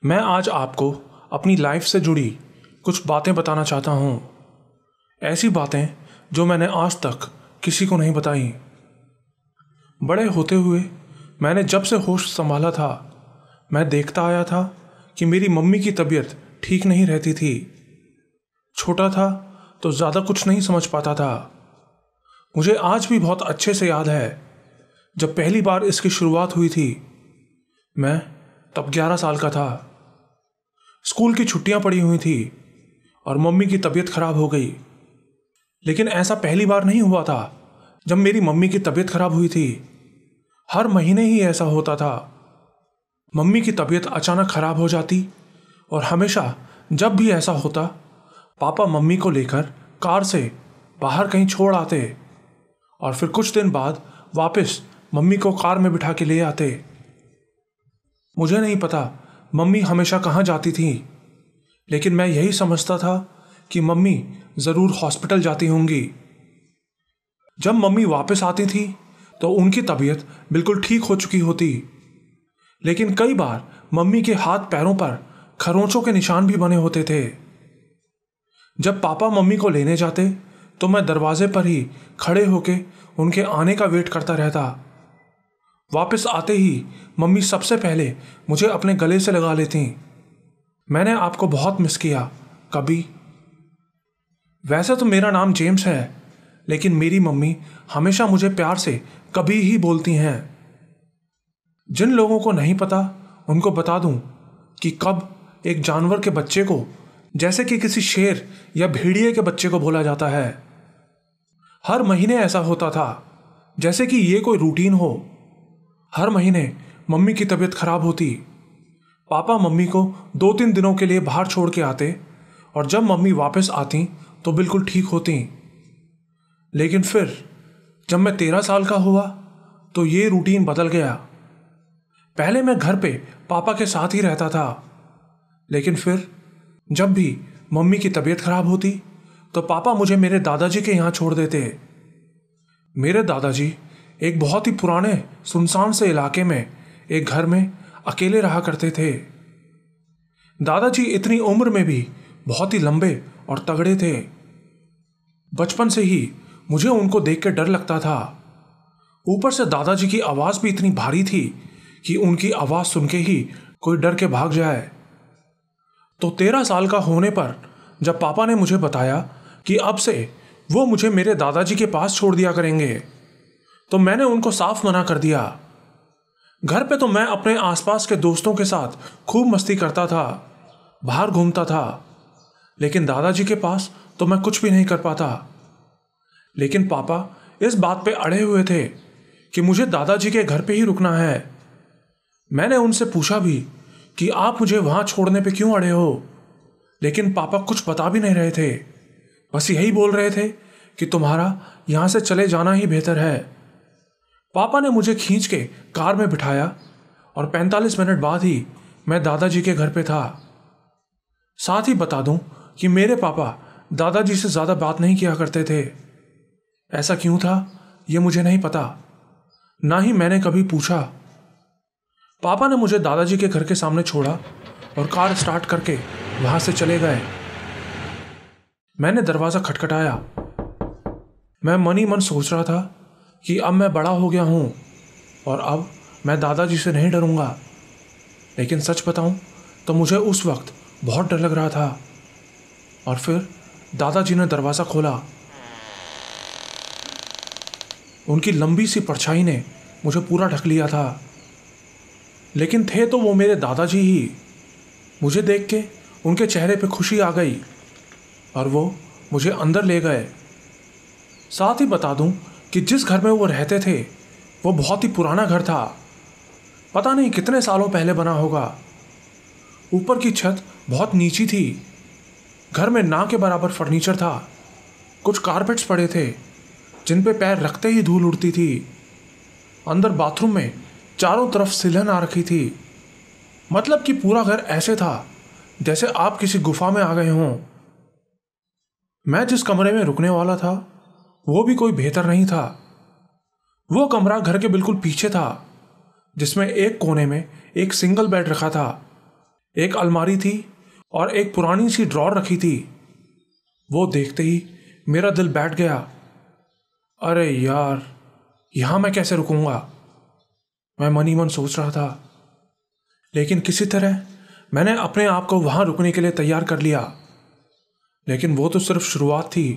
मैं आज आपको अपनी लाइफ से जुड़ी कुछ बातें बताना चाहता हूँ। ऐसी बातें जो मैंने आज तक किसी को नहीं बताई। बड़े होते हुए मैंने जब से होश संभाला था, मैं देखता आया था कि मेरी मम्मी की तबीयत ठीक नहीं रहती थी। छोटा था तो ज़्यादा कुछ नहीं समझ पाता था। मुझे आज भी बहुत अच्छे से याद है जब पहली बार इसकी शुरुआत हुई थी। मैं तब 11 साल का था। स्कूल की छुट्टियां पड़ी हुई थी और मम्मी की तबीयत खराब हो गई। लेकिन ऐसा पहली बार नहीं हुआ था जब मेरी मम्मी की तबीयत खराब हुई थी। हर महीने ही ऐसा होता था। मम्मी की तबीयत अचानक खराब हो जाती और हमेशा जब भी ऐसा होता, पापा मम्मी को लेकर कार से बाहर कहीं छोड़ आते और फिर कुछ दिन बाद वापस मम्मी को कार में बिठा के ले आते। मुझे नहीं पता मम्मी हमेशा कहाँ जाती थी, लेकिन मैं यही समझता था कि मम्मी ज़रूर हॉस्पिटल जाती होंगी। जब मम्मी वापस आती थी तो उनकी तबीयत बिल्कुल ठीक हो चुकी होती, लेकिन कई बार मम्मी के हाथ पैरों पर खरोंचों के निशान भी बने होते थे। जब पापा मम्मी को लेने जाते तो मैं दरवाजे पर ही खड़े होके उनके आने का वेट करता रहता। वापस आते ही मम्मी सबसे पहले मुझे अपने गले से लगा लेती। मैंने आपको बहुत मिस किया कभी। वैसे तो मेरा नाम जेम्स है, लेकिन मेरी मम्मी हमेशा मुझे प्यार से कभी ही बोलती हैं। जिन लोगों को नहीं पता उनको बता दूं कि कब एक जानवर के बच्चे को, जैसे कि किसी शेर या भेड़िए के बच्चे को बोला जाता है। हर महीने ऐसा होता था जैसे कि ये कोई रूटीन हो। हर महीने मम्मी की तबीयत खराब होती। पापा मम्मी को 2-3 दिनों के लिए बाहर छोड़ के आते और जब मम्मी वापस आती तो बिल्कुल ठीक होती। लेकिन फिर जब मैं 13 साल का हुआ तो ये रूटीन बदल गया। पहले मैं घर पे पापा के साथ ही रहता था, लेकिन फिर जब भी मम्मी की तबीयत खराब होती तो पापा मुझे मेरे दादाजी के यहाँ छोड़ देते। मेरे दादाजी एक बहुत ही पुराने सुनसान से इलाके में एक घर में अकेले रहा करते थे। दादाजी इतनी उम्र में भी बहुत ही लंबे और तगड़े थे। बचपन से ही मुझे उनको देख के डर लगता था। ऊपर से दादाजी की आवाज़ भी इतनी भारी थी कि उनकी आवाज़ सुन के ही कोई डर के भाग जाए। तो 13 साल का होने पर जब पापा ने मुझे बताया कि अब से वो मुझे मेरे दादाजी के पास छोड़ दिया करेंगे, तो मैंने उनको साफ मना कर दिया। घर पे तो मैं अपने आसपास के दोस्तों के साथ खूब मस्ती करता था, बाहर घूमता था, लेकिन दादाजी के पास तो मैं कुछ भी नहीं कर पाता। लेकिन पापा इस बात पे अड़े हुए थे कि मुझे दादाजी के घर पे ही रुकना है। मैंने उनसे पूछा भी कि आप मुझे वहाँ छोड़ने पे क्यों अड़े हो, लेकिन पापा कुछ बता भी नहीं रहे थे। बस यही बोल रहे थे कि तुम्हारा यहाँ से चले जाना ही बेहतर है। पापा ने मुझे खींच के कार में बिठाया और 45 मिनट बाद ही मैं दादाजी के घर पे था। साथ ही बता दूं कि मेरे पापा दादाजी से ज़्यादा बात नहीं किया करते थे। ऐसा क्यों था ये मुझे नहीं पता, ना ही मैंने कभी पूछा। पापा ने मुझे दादाजी के घर के सामने छोड़ा और कार स्टार्ट करके वहाँ से चले गए। मैंने दरवाज़ा खटखटाया। मैं मन ही मन सोच रहा था कि अब मैं बड़ा हो गया हूँ और अब मैं दादाजी से नहीं डरूँगा। लेकिन सच बताऊँ तो मुझे उस वक्त बहुत डर लग रहा था। और फिर दादाजी ने दरवाज़ा खोला। उनकी लंबी सी परछाई ने मुझे पूरा ढक लिया था, लेकिन थे तो वो मेरे दादाजी ही। मुझे देख के उनके चेहरे पे खुशी आ गई और वो मुझे अंदर ले गए। साथ ही बता दूं कि जिस घर में वो रहते थे वो बहुत ही पुराना घर था। पता नहीं कितने सालों पहले बना होगा। ऊपर की छत बहुत नीची थी। घर में ना के बराबर फर्नीचर था। कुछ कारपेट्स पड़े थे जिन पे पैर रखते ही धूल उड़ती थी। अंदर बाथरूम में चारों तरफ सिलहन आ रखी थी। मतलब कि पूरा घर ऐसे था जैसे आप किसी गुफा में आ गए हों। मैं जिस कमरे में रुकने वाला था वो भी कोई बेहतर नहीं था। वो कमरा घर के बिल्कुल पीछे था, जिसमें एक कोने में एक सिंगल बेड रखा था। एक अलमारी थी और एक पुरानी सी ड्रॉर रखी थी। वो देखते ही मेरा दिल बैठ गया। अरे यार, यहां मैं कैसे रुकूंगा, मैं मन ही मन सोच रहा था। लेकिन किसी तरह मैंने अपने आप को वहां रुकने के लिए तैयार कर लिया। लेकिन वो तो सिर्फ शुरुआत थी।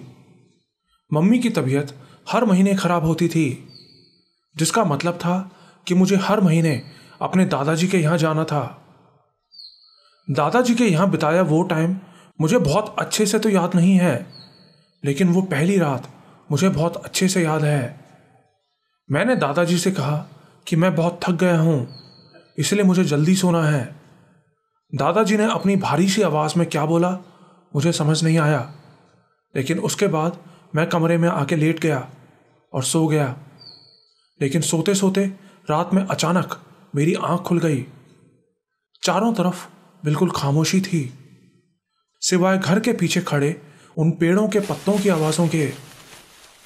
मम्मी की तबीयत हर महीने खराब होती थी, जिसका मतलब था कि मुझे हर महीने अपने दादाजी के यहाँ जाना था। दादाजी के यहाँ बिताया वो टाइम मुझे बहुत अच्छे से तो याद नहीं है, लेकिन वो पहली रात मुझे बहुत अच्छे से याद है। मैंने दादाजी से कहा कि मैं बहुत थक गया हूँ, इसलिए मुझे जल्दी सोना है। दादाजी ने अपनी भारी सी आवाज़ में क्या बोला मुझे समझ नहीं आया, लेकिन उसके बाद मैं कमरे में आके लेट गया और सो गया। लेकिन सोते सोते रात में अचानक मेरी आंख खुल गई। चारों तरफ बिल्कुल खामोशी थी, सिवाय घर के पीछे खड़े उन पेड़ों के पत्तों की आवाज़ों के,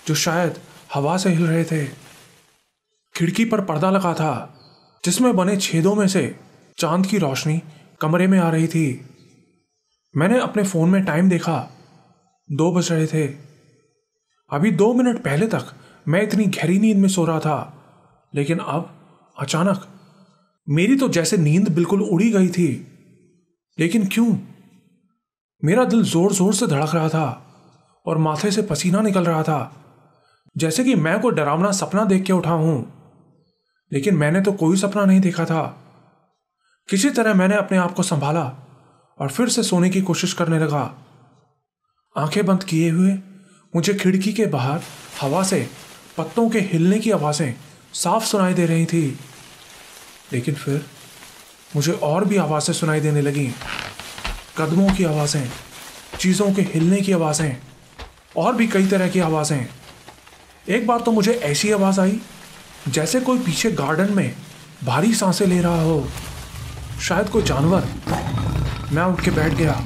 जो शायद हवा से हिल रहे थे। खिड़की पर पर्दा लगा था, जिसमें बने छेदों में से चांद की रोशनी कमरे में आ रही थी। मैंने अपने फ़ोन में टाइम देखा, 2 बज रहे थे। अभी 2 मिनट पहले तक मैं इतनी गहरी नींद में सो रहा था, लेकिन अब अचानक मेरी तो जैसे नींद बिल्कुल उड़ी गई थी। लेकिन क्यों? मेरा दिल जोर जोर से धड़क रहा था और माथे से पसीना निकल रहा था, जैसे कि मैं कोई डरावना सपना देख के उठा हूं। लेकिन मैंने तो कोई सपना नहीं देखा था। किसी तरह मैंने अपने आप को संभाला और फिर से सोने की कोशिश करने लगा। आंखें बंद किए हुए मुझे खिड़की के बाहर हवा से पत्तों के हिलने की आवाज़ें साफ सुनाई दे रही थी। लेकिन फिर मुझे और भी आवाज़ें सुनाई देने लगीं, कदमों की आवाज़ें, चीज़ों के हिलने की आवाज़ें और भी कई तरह की आवाज़ें। एक बार तो मुझे ऐसी आवाज़ आई जैसे कोई पीछे गार्डन में भारी सांसें ले रहा हो, शायद कोई जानवर। मैं उठ के बैठ गया,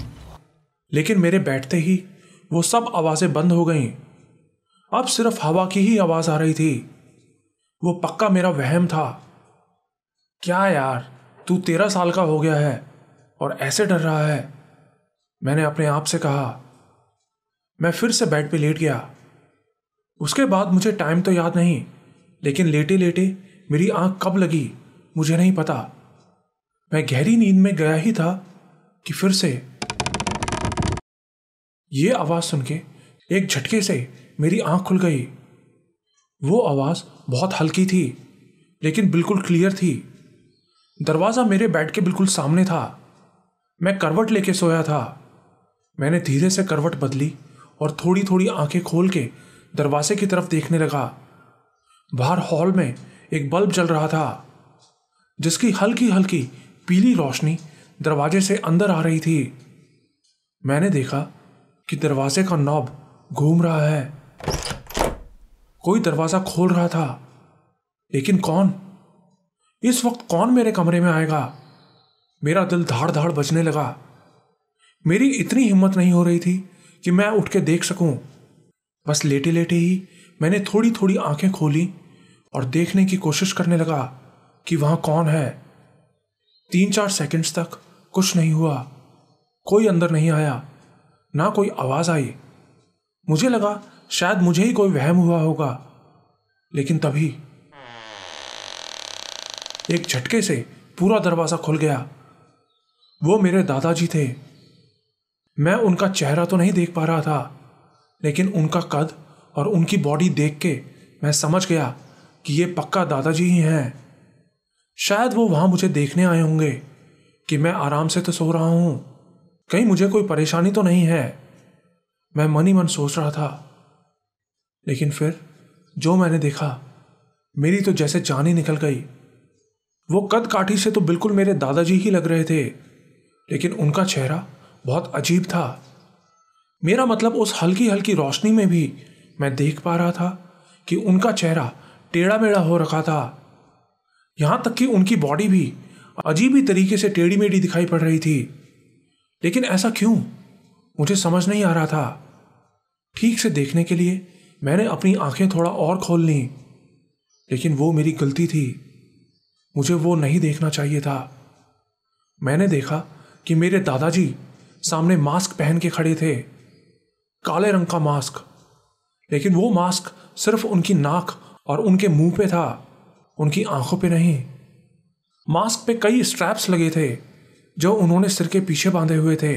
लेकिन मेरे बैठते ही वो सब आवाज़ें बंद हो गईं। अब सिर्फ हवा की ही आवाज़ आ रही थी। वो पक्का मेरा वहम था। क्या यार, तू 13 साल का हो गया है और ऐसे डर रहा है, मैंने अपने आप से कहा। मैं फिर से बेड पे लेट गया। उसके बाद मुझे टाइम तो याद नहीं, लेकिन लेटे लेटे मेरी आंख कब लगी मुझे नहीं पता। मैं गहरी नींद में गया ही था कि फिर से ये आवाज़ सुन के एक झटके से मेरी आंख खुल गई। वो आवाज़ बहुत हल्की थी, लेकिन बिल्कुल क्लियर थी। दरवाज़ा मेरे बेड के बिल्कुल सामने था। मैं करवट लेके सोया था। मैंने धीरे से करवट बदली और थोड़ी थोड़ी आंखें खोल के दरवाजे की तरफ देखने लगा। बाहर हॉल में एक बल्ब जल रहा था, जिसकी हल्की हल्की पीली रोशनी दरवाजे से अंदर आ रही थी। मैंने देखा कि दरवाजे का नॉब घूम रहा है। कोई दरवाजा खोल रहा था, लेकिन कौन? इस वक्त कौन मेरे कमरे में आएगा? मेरा दिल धाड़ धाड़ बजने लगा। मेरी इतनी हिम्मत नहीं हो रही थी कि मैं उठ के देख सकूं। बस लेटे लेटे ही मैंने थोड़ी थोड़ी आंखें खोली और देखने की कोशिश करने लगा कि वहां कौन है। 3-4 सेकंड्स तक कुछ नहीं हुआ। कोई अंदर नहीं आया, ना कोई आवाज आई। मुझे लगा शायद मुझे ही कोई वहम हुआ होगा, लेकिन तभी एक झटके से पूरा दरवाजा खुल गया। वो मेरे दादाजी थे। मैं उनका चेहरा तो नहीं देख पा रहा था, लेकिन उनका कद और उनकी बॉडी देख के मैं समझ गया कि ये पक्का दादाजी ही हैं। शायद वो वहां मुझे देखने आए होंगे कि मैं आराम से तो सो रहा हूं, कहीं मुझे कोई परेशानी तो नहीं है। मैं मन ही मन सोच रहा था। लेकिन फिर जो मैंने देखा, मेरी तो जैसे जान ही निकल गई। वो कद काठी से तो बिल्कुल मेरे दादाजी ही लग रहे थे, लेकिन उनका चेहरा बहुत अजीब था। मेरा मतलब उस हल्की हल्की रोशनी में भी मैं देख पा रहा था कि उनका चेहरा टेढ़ा मेढ़ा हो रखा था। यहां तक कि उनकी बॉडी भी अजीब ही तरीके से टेढ़ी मेढ़ी दिखाई पड़ रही थी। लेकिन ऐसा क्यों, मुझे समझ नहीं आ रहा था। ठीक से देखने के लिए मैंने अपनी आंखें थोड़ा और खोल ली, लेकिन वो मेरी गलती थी। मुझे वो नहीं देखना चाहिए था। मैंने देखा कि मेरे दादाजी सामने मास्क पहन के खड़े थे, काले रंग का मास्क। लेकिन वो मास्क सिर्फ उनकी नाक और उनके मुंह पे था, उनकी आंखों पे नहीं। मास्क पे कई स्ट्रैप्स लगे थे जो उन्होंने सिर के पीछे बांधे हुए थे।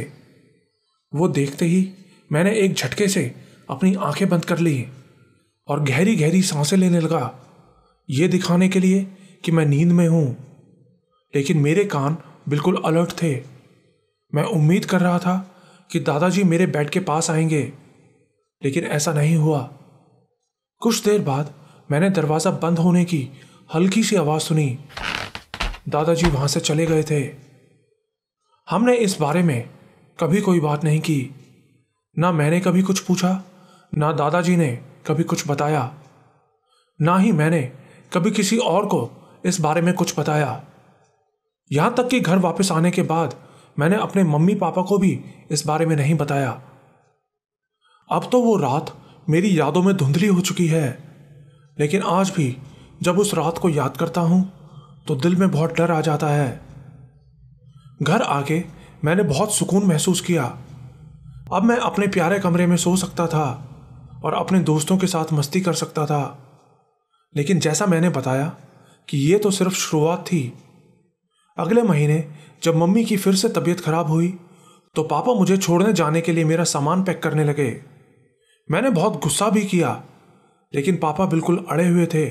वो देखते ही मैंने एक झटके से अपनी आंखें बंद कर ली और गहरी गहरी सांसें लेने लगा, ये दिखाने के लिए कि मैं नींद में हूं। लेकिन मेरे कान बिल्कुल अलर्ट थे। मैं उम्मीद कर रहा था कि दादाजी मेरे बेड के पास आएंगे, लेकिन ऐसा नहीं हुआ। कुछ देर बाद मैंने दरवाज़ा बंद होने की हल्की सी आवाज़ सुनी। दादाजी वहां से चले गए थे। हमने इस बारे में कभी कोई बात नहीं की। ना मैंने कभी कुछ पूछा, ना दादाजी ने कभी कुछ बताया, ना ही मैंने कभी किसी और को इस बारे में कुछ बताया। यहां तक कि घर वापस आने के बाद मैंने अपने मम्मी पापा को भी इस बारे में नहीं बताया। अब तो वो रात मेरी यादों में धुंधली हो चुकी है, लेकिन आज भी जब उस रात को याद करता हूं तो दिल में बहुत डर आ जाता है। घर आके मैंने बहुत सुकून महसूस किया। अब मैं अपने प्यारे कमरे में सो सकता था और अपने दोस्तों के साथ मस्ती कर सकता था। लेकिन जैसा मैंने बताया कि ये तो सिर्फ शुरुआत थी। अगले महीने जब मम्मी की फिर से तबीयत खराब हुई तो पापा मुझे छोड़ने जाने के लिए मेरा सामान पैक करने लगे। मैंने बहुत गुस्सा भी किया, लेकिन पापा बिल्कुल अड़े हुए थे।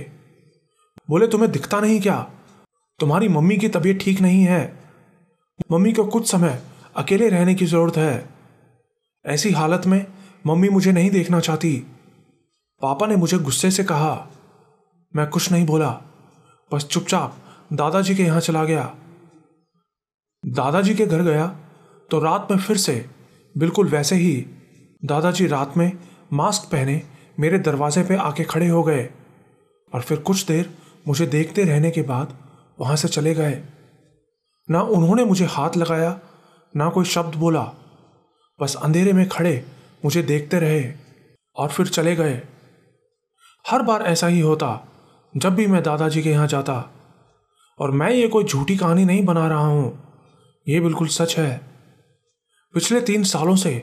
बोले, तुम्हें दिखता नहीं क्या? तुम्हारी मम्मी की तबीयत ठीक नहीं है। मम्मी को कुछ समय अकेले रहने की जरूरत है। ऐसी हालत में मम्मी मुझे नहीं देखना चाहती। पापा ने मुझे गुस्से से कहा। मैं कुछ नहीं बोला, बस चुपचाप दादाजी के यहां चला गया। दादाजी के घर गया तो रात में फिर से बिल्कुल वैसे ही दादाजी रात में मास्क पहने मेरे दरवाजे पे आके खड़े हो गए और फिर कुछ देर मुझे देखते रहने के बाद वहां से चले गए। ना उन्होंने मुझे हाथ लगाया, ना कोई शब्द बोला, बस अंधेरे में खड़े मुझे देखते रहे और फिर चले गए। हर बार ऐसा ही होता जब भी मैं दादाजी के यहाँ जाता। और मैं ये कोई झूठी कहानी नहीं बना रहा हूं, ये बिल्कुल सच है। पिछले 3 सालों से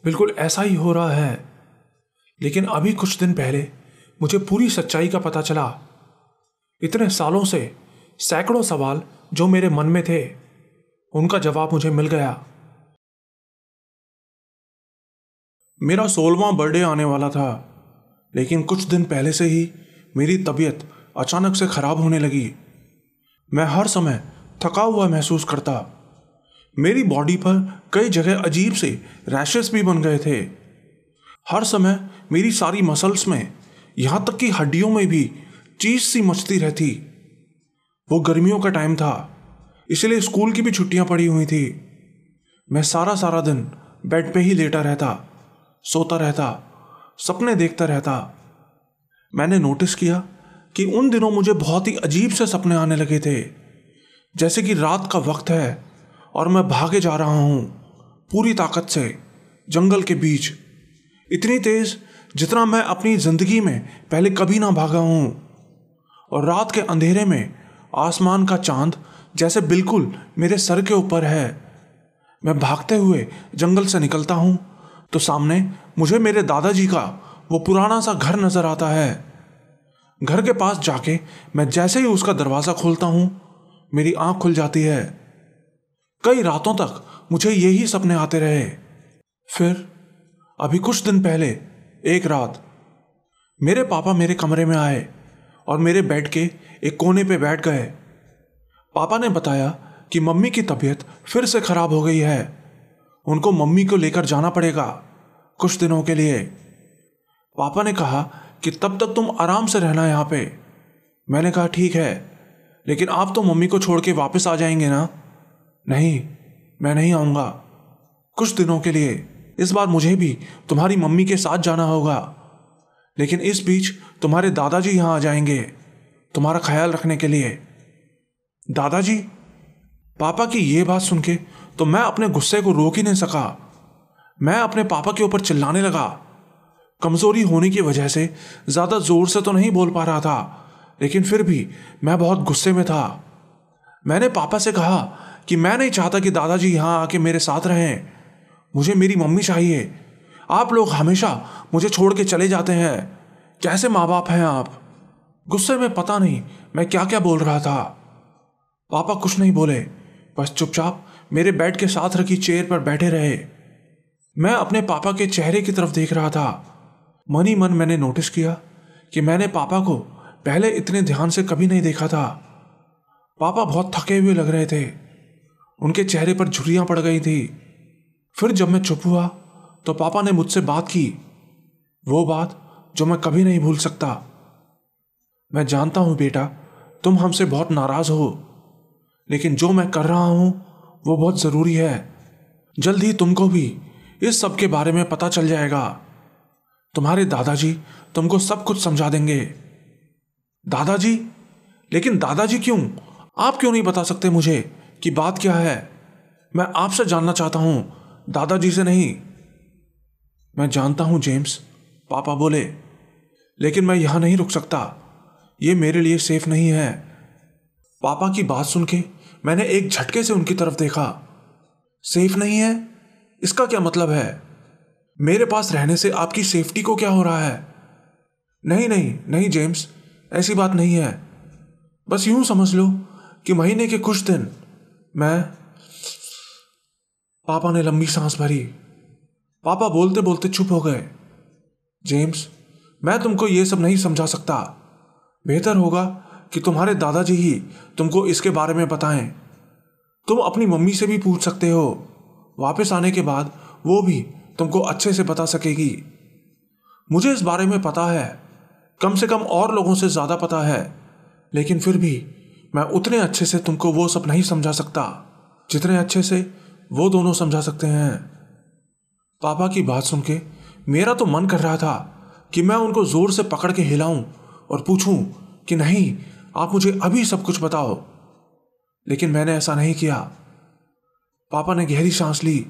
बिल्कुल ऐसा ही हो रहा है। लेकिन अभी कुछ दिन पहले मुझे पूरी सच्चाई का पता चला। इतने सालों से सैकड़ों सवाल जो मेरे मन में थे, उनका जवाब मुझे मिल गया। मेरा 16वां बर्थडे आने वाला था, लेकिन कुछ दिन पहले से ही मेरी तबीयत अचानक से खराब होने लगी। मैं हर समय थका हुआ महसूस करता। मेरी बॉडी पर कई जगह अजीब से रैशेस भी बन गए थे। हर समय मेरी सारी मसल्स में, यहां तक कि हड्डियों में भी चीज सी मचती रहती। वो गर्मियों का टाइम था, इसलिए स्कूल की भी छुट्टियां पड़ी हुई थी। मैं सारा दिन बेड पे ही लेटा रहता, सोता रहता, सपने देखता रहता। मैंने नोटिस किया कि उन दिनों मुझे बहुत ही अजीब से सपने आने लगे थे, जैसे कि रात का वक्त है और मैं भागे जा रहा हूं पूरी ताकत से जंगल के बीच, इतनी तेज जितना मैं अपनी जिंदगी में पहले कभी ना भागा हूं। और रात के अंधेरे में आसमान का चांद जैसे बिल्कुल मेरे सर के ऊपर है। मैं भागते हुए जंगल से निकलता हूं तो सामने मुझे मेरे दादाजी का वो पुराना सा घर नजर आता है। घर के पास जाके मैं जैसे ही उसका दरवाजा खोलता हूं, मेरी आंख खुल जाती है। कई रातों तक मुझे यही सपने आते रहे। फिर अभी कुछ दिन पहले एक रात मेरे पापा मेरे कमरे में आए और मेरे बेड के एक कोने पे बैठ गए। पापा ने बताया कि मम्मी की तबीयत फिर से खराब हो गई है, उनको मम्मी को लेकर जाना पड़ेगा कुछ दिनों के लिए। पापा ने कहा कि तब तक तुम आराम से रहना यहाँ पे। मैंने कहा ठीक है, लेकिन आप तो मम्मी को छोड़ के वापस आ जाएंगे ना? नहीं, मैं नहीं आऊँगा कुछ दिनों के लिए। इस बार मुझे भी तुम्हारी मम्मी के साथ जाना होगा, लेकिन इस बीच तुम्हारे दादाजी यहाँ आ जाएंगे तुम्हारा ख्याल रखने के लिए। दादाजी? पापा की ये बात सुन के तो मैं अपने गुस्से को रोक ही नहीं सका। मैं अपने पापा के ऊपर चिल्लाने लगा। कमजोरी होने की वजह से ज्यादा जोर से तो नहीं बोल पा रहा था, लेकिन फिर भी मैं बहुत गुस्से में था। मैंने पापा से कहा कि मैं नहीं चाहता कि दादाजी यहाँ आके मेरे साथ रहें। मुझे मेरी मम्मी चाहिए। आप लोग हमेशा मुझे छोड़ के चले जाते हैं। कैसे माँ बाप हैं आप? गुस्से में पता नहीं मैं क्या क्या बोल रहा था। पापा कुछ नहीं बोले, बस चुपचाप मेरे बेड के साथ रखी चेयर पर बैठे रहे। मैं अपने पापा के चेहरे की तरफ देख रहा था। मन ही मन मैंने नोटिस किया कि मैंने पापा को पहले इतने ध्यान से कभी नहीं देखा था। पापा बहुत थके हुए लग रहे थे। उनके चेहरे पर झुर्रियां पड़ गई थी। फिर जब मैं चुप हुआ तो पापा ने मुझसे बात की, वो बात जो मैं कभी नहीं भूल सकता। मैं जानता हूं बेटा, तुम हमसे बहुत नाराज हो, लेकिन जो मैं कर रहा हूं वो बहुत जरूरी है। जल्द ही तुमको भी इस सब के बारे में पता चल जाएगा। तुम्हारे दादाजी तुमको सब कुछ समझा देंगे। दादाजी? लेकिन दादाजी क्यों? आप क्यों नहीं बता सकते मुझे कि बात क्या है? मैं आपसे जानना चाहता हूं, दादाजी से नहीं। मैं जानता हूं जेम्स, पापा बोले, लेकिन मैं यहां नहीं रुक सकता। ये मेरे लिए सेफ नहीं है। पापा की बात सुन के मैंने एक झटके से उनकी तरफ देखा। सेफ नहीं है? इसका क्या मतलब है? मेरे पास रहने से आपकी सेफ्टी को क्या हो रहा है? नहीं नहीं नहीं जेम्स, ऐसी बात नहीं है। बस यूं समझ लो कि महीने के कुछ दिन मैं। पापा ने लंबी सांस भरी। पापा बोलते बोलते चुप हो गए। जेम्स, मैं तुमको ये सब नहीं समझा सकता। बेहतर होगा कि तुम्हारे दादाजी ही तुमको इसके बारे में बताएं। तुम अपनी मम्मी से भी पूछ सकते हो। वापस आने के बाद वो भी तुमको अच्छे से बता सकेगी। मुझे इस बारे में पता है, कम से कम और लोगों से ज्यादा पता है, लेकिन फिर भी मैं उतने अच्छे से तुमको वो सब नहीं समझा सकता जितने अच्छे से वो दोनों समझा सकते हैं। पापा की बात सुन के मेरा तो मन कर रहा था कि मैं उनको जोर से पकड़ के हिलाऊं और पूछूं कि नहीं, आप मुझे अभी सब कुछ बताओ, लेकिन मैंने ऐसा नहीं किया। पापा ने गहरी सांस ली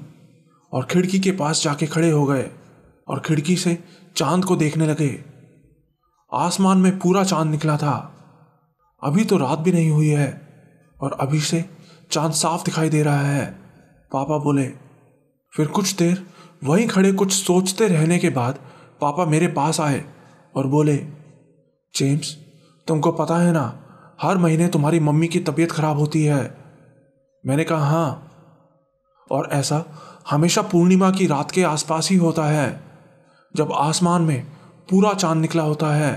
और खिड़की के पास जाके खड़े हो गए और खिड़की से चांद को देखने लगे। आसमान में पूरा चांद निकला था। अभी तो रात भी नहीं हुई है और अभी से चांद साफ दिखाई दे रहा है, पापा बोले। फिर कुछ देर वहीं खड़े कुछ सोचते रहने के बाद पापा मेरे पास आए और बोले, जेम्स, तुमको पता है ना, हर महीने तुम्हारी मम्मी की तबीयत खराब होती है। मैंने कहा हाँ, और ऐसा हमेशा पूर्णिमा की रात के आसपास ही होता है, जब आसमान में पूरा चांद निकला होता है।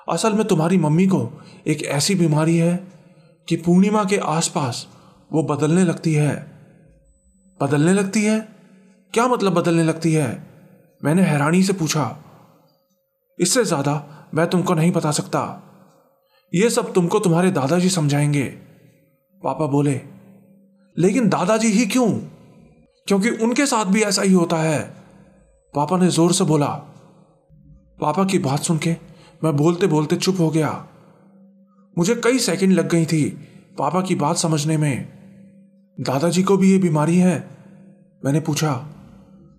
असल में तुम्हारी मम्मी को एक ऐसी बीमारी है कि पूर्णिमा के आसपास वो बदलने लगती है। बदलने लगती है? क्या मतलब बदलने लगती है? मैंने हैरानी से पूछा। इससे ज्यादा मैं तुमको नहीं बता सकता। ये सब तुमको तुम्हारे दादाजी समझाएंगे, पापा बोले। लेकिन दादाजी ही क्यों? क्योंकि उनके साथ भी ऐसा ही होता है, पापा ने जोर से बोला। पापा की बात सुन के मैं बोलते बोलते चुप हो गया। मुझे कई सेकंड लग गई थी पापा की बात समझने में। दादाजी को भी ये बीमारी है? मैंने पूछा।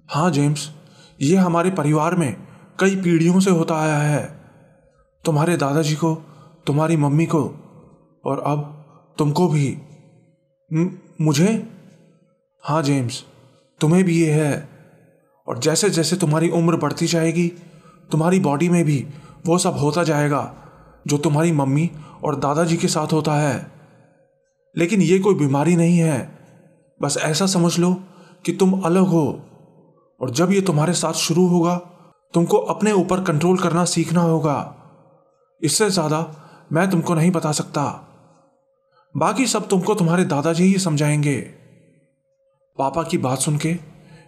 हाँ जेम्स, ये हमारे परिवार में कई पीढ़ियों से होता आया है। तुम्हारे दादाजी को, तुम्हारी मम्मी को, और अब तुमको भी। मुझे? हाँ जेम्स, तुम्हें भी ये है। और जैसे जैसे तुम्हारी उम्र बढ़ती जाएगी, तुम्हारी बॉडी में भी वो सब होता जाएगा जो तुम्हारी मम्मी और दादाजी के साथ होता है। लेकिन ये कोई बीमारी नहीं है, बस ऐसा समझ लो कि तुम अलग हो, और जब ये तुम्हारे साथ शुरू होगा तुमको अपने ऊपर कंट्रोल करना सीखना होगा। इससे ज्यादा मैं तुमको नहीं बता सकता। बाकी सब तुमको तुम्हारे दादाजी ही समझाएंगे। पापा की बात सुन के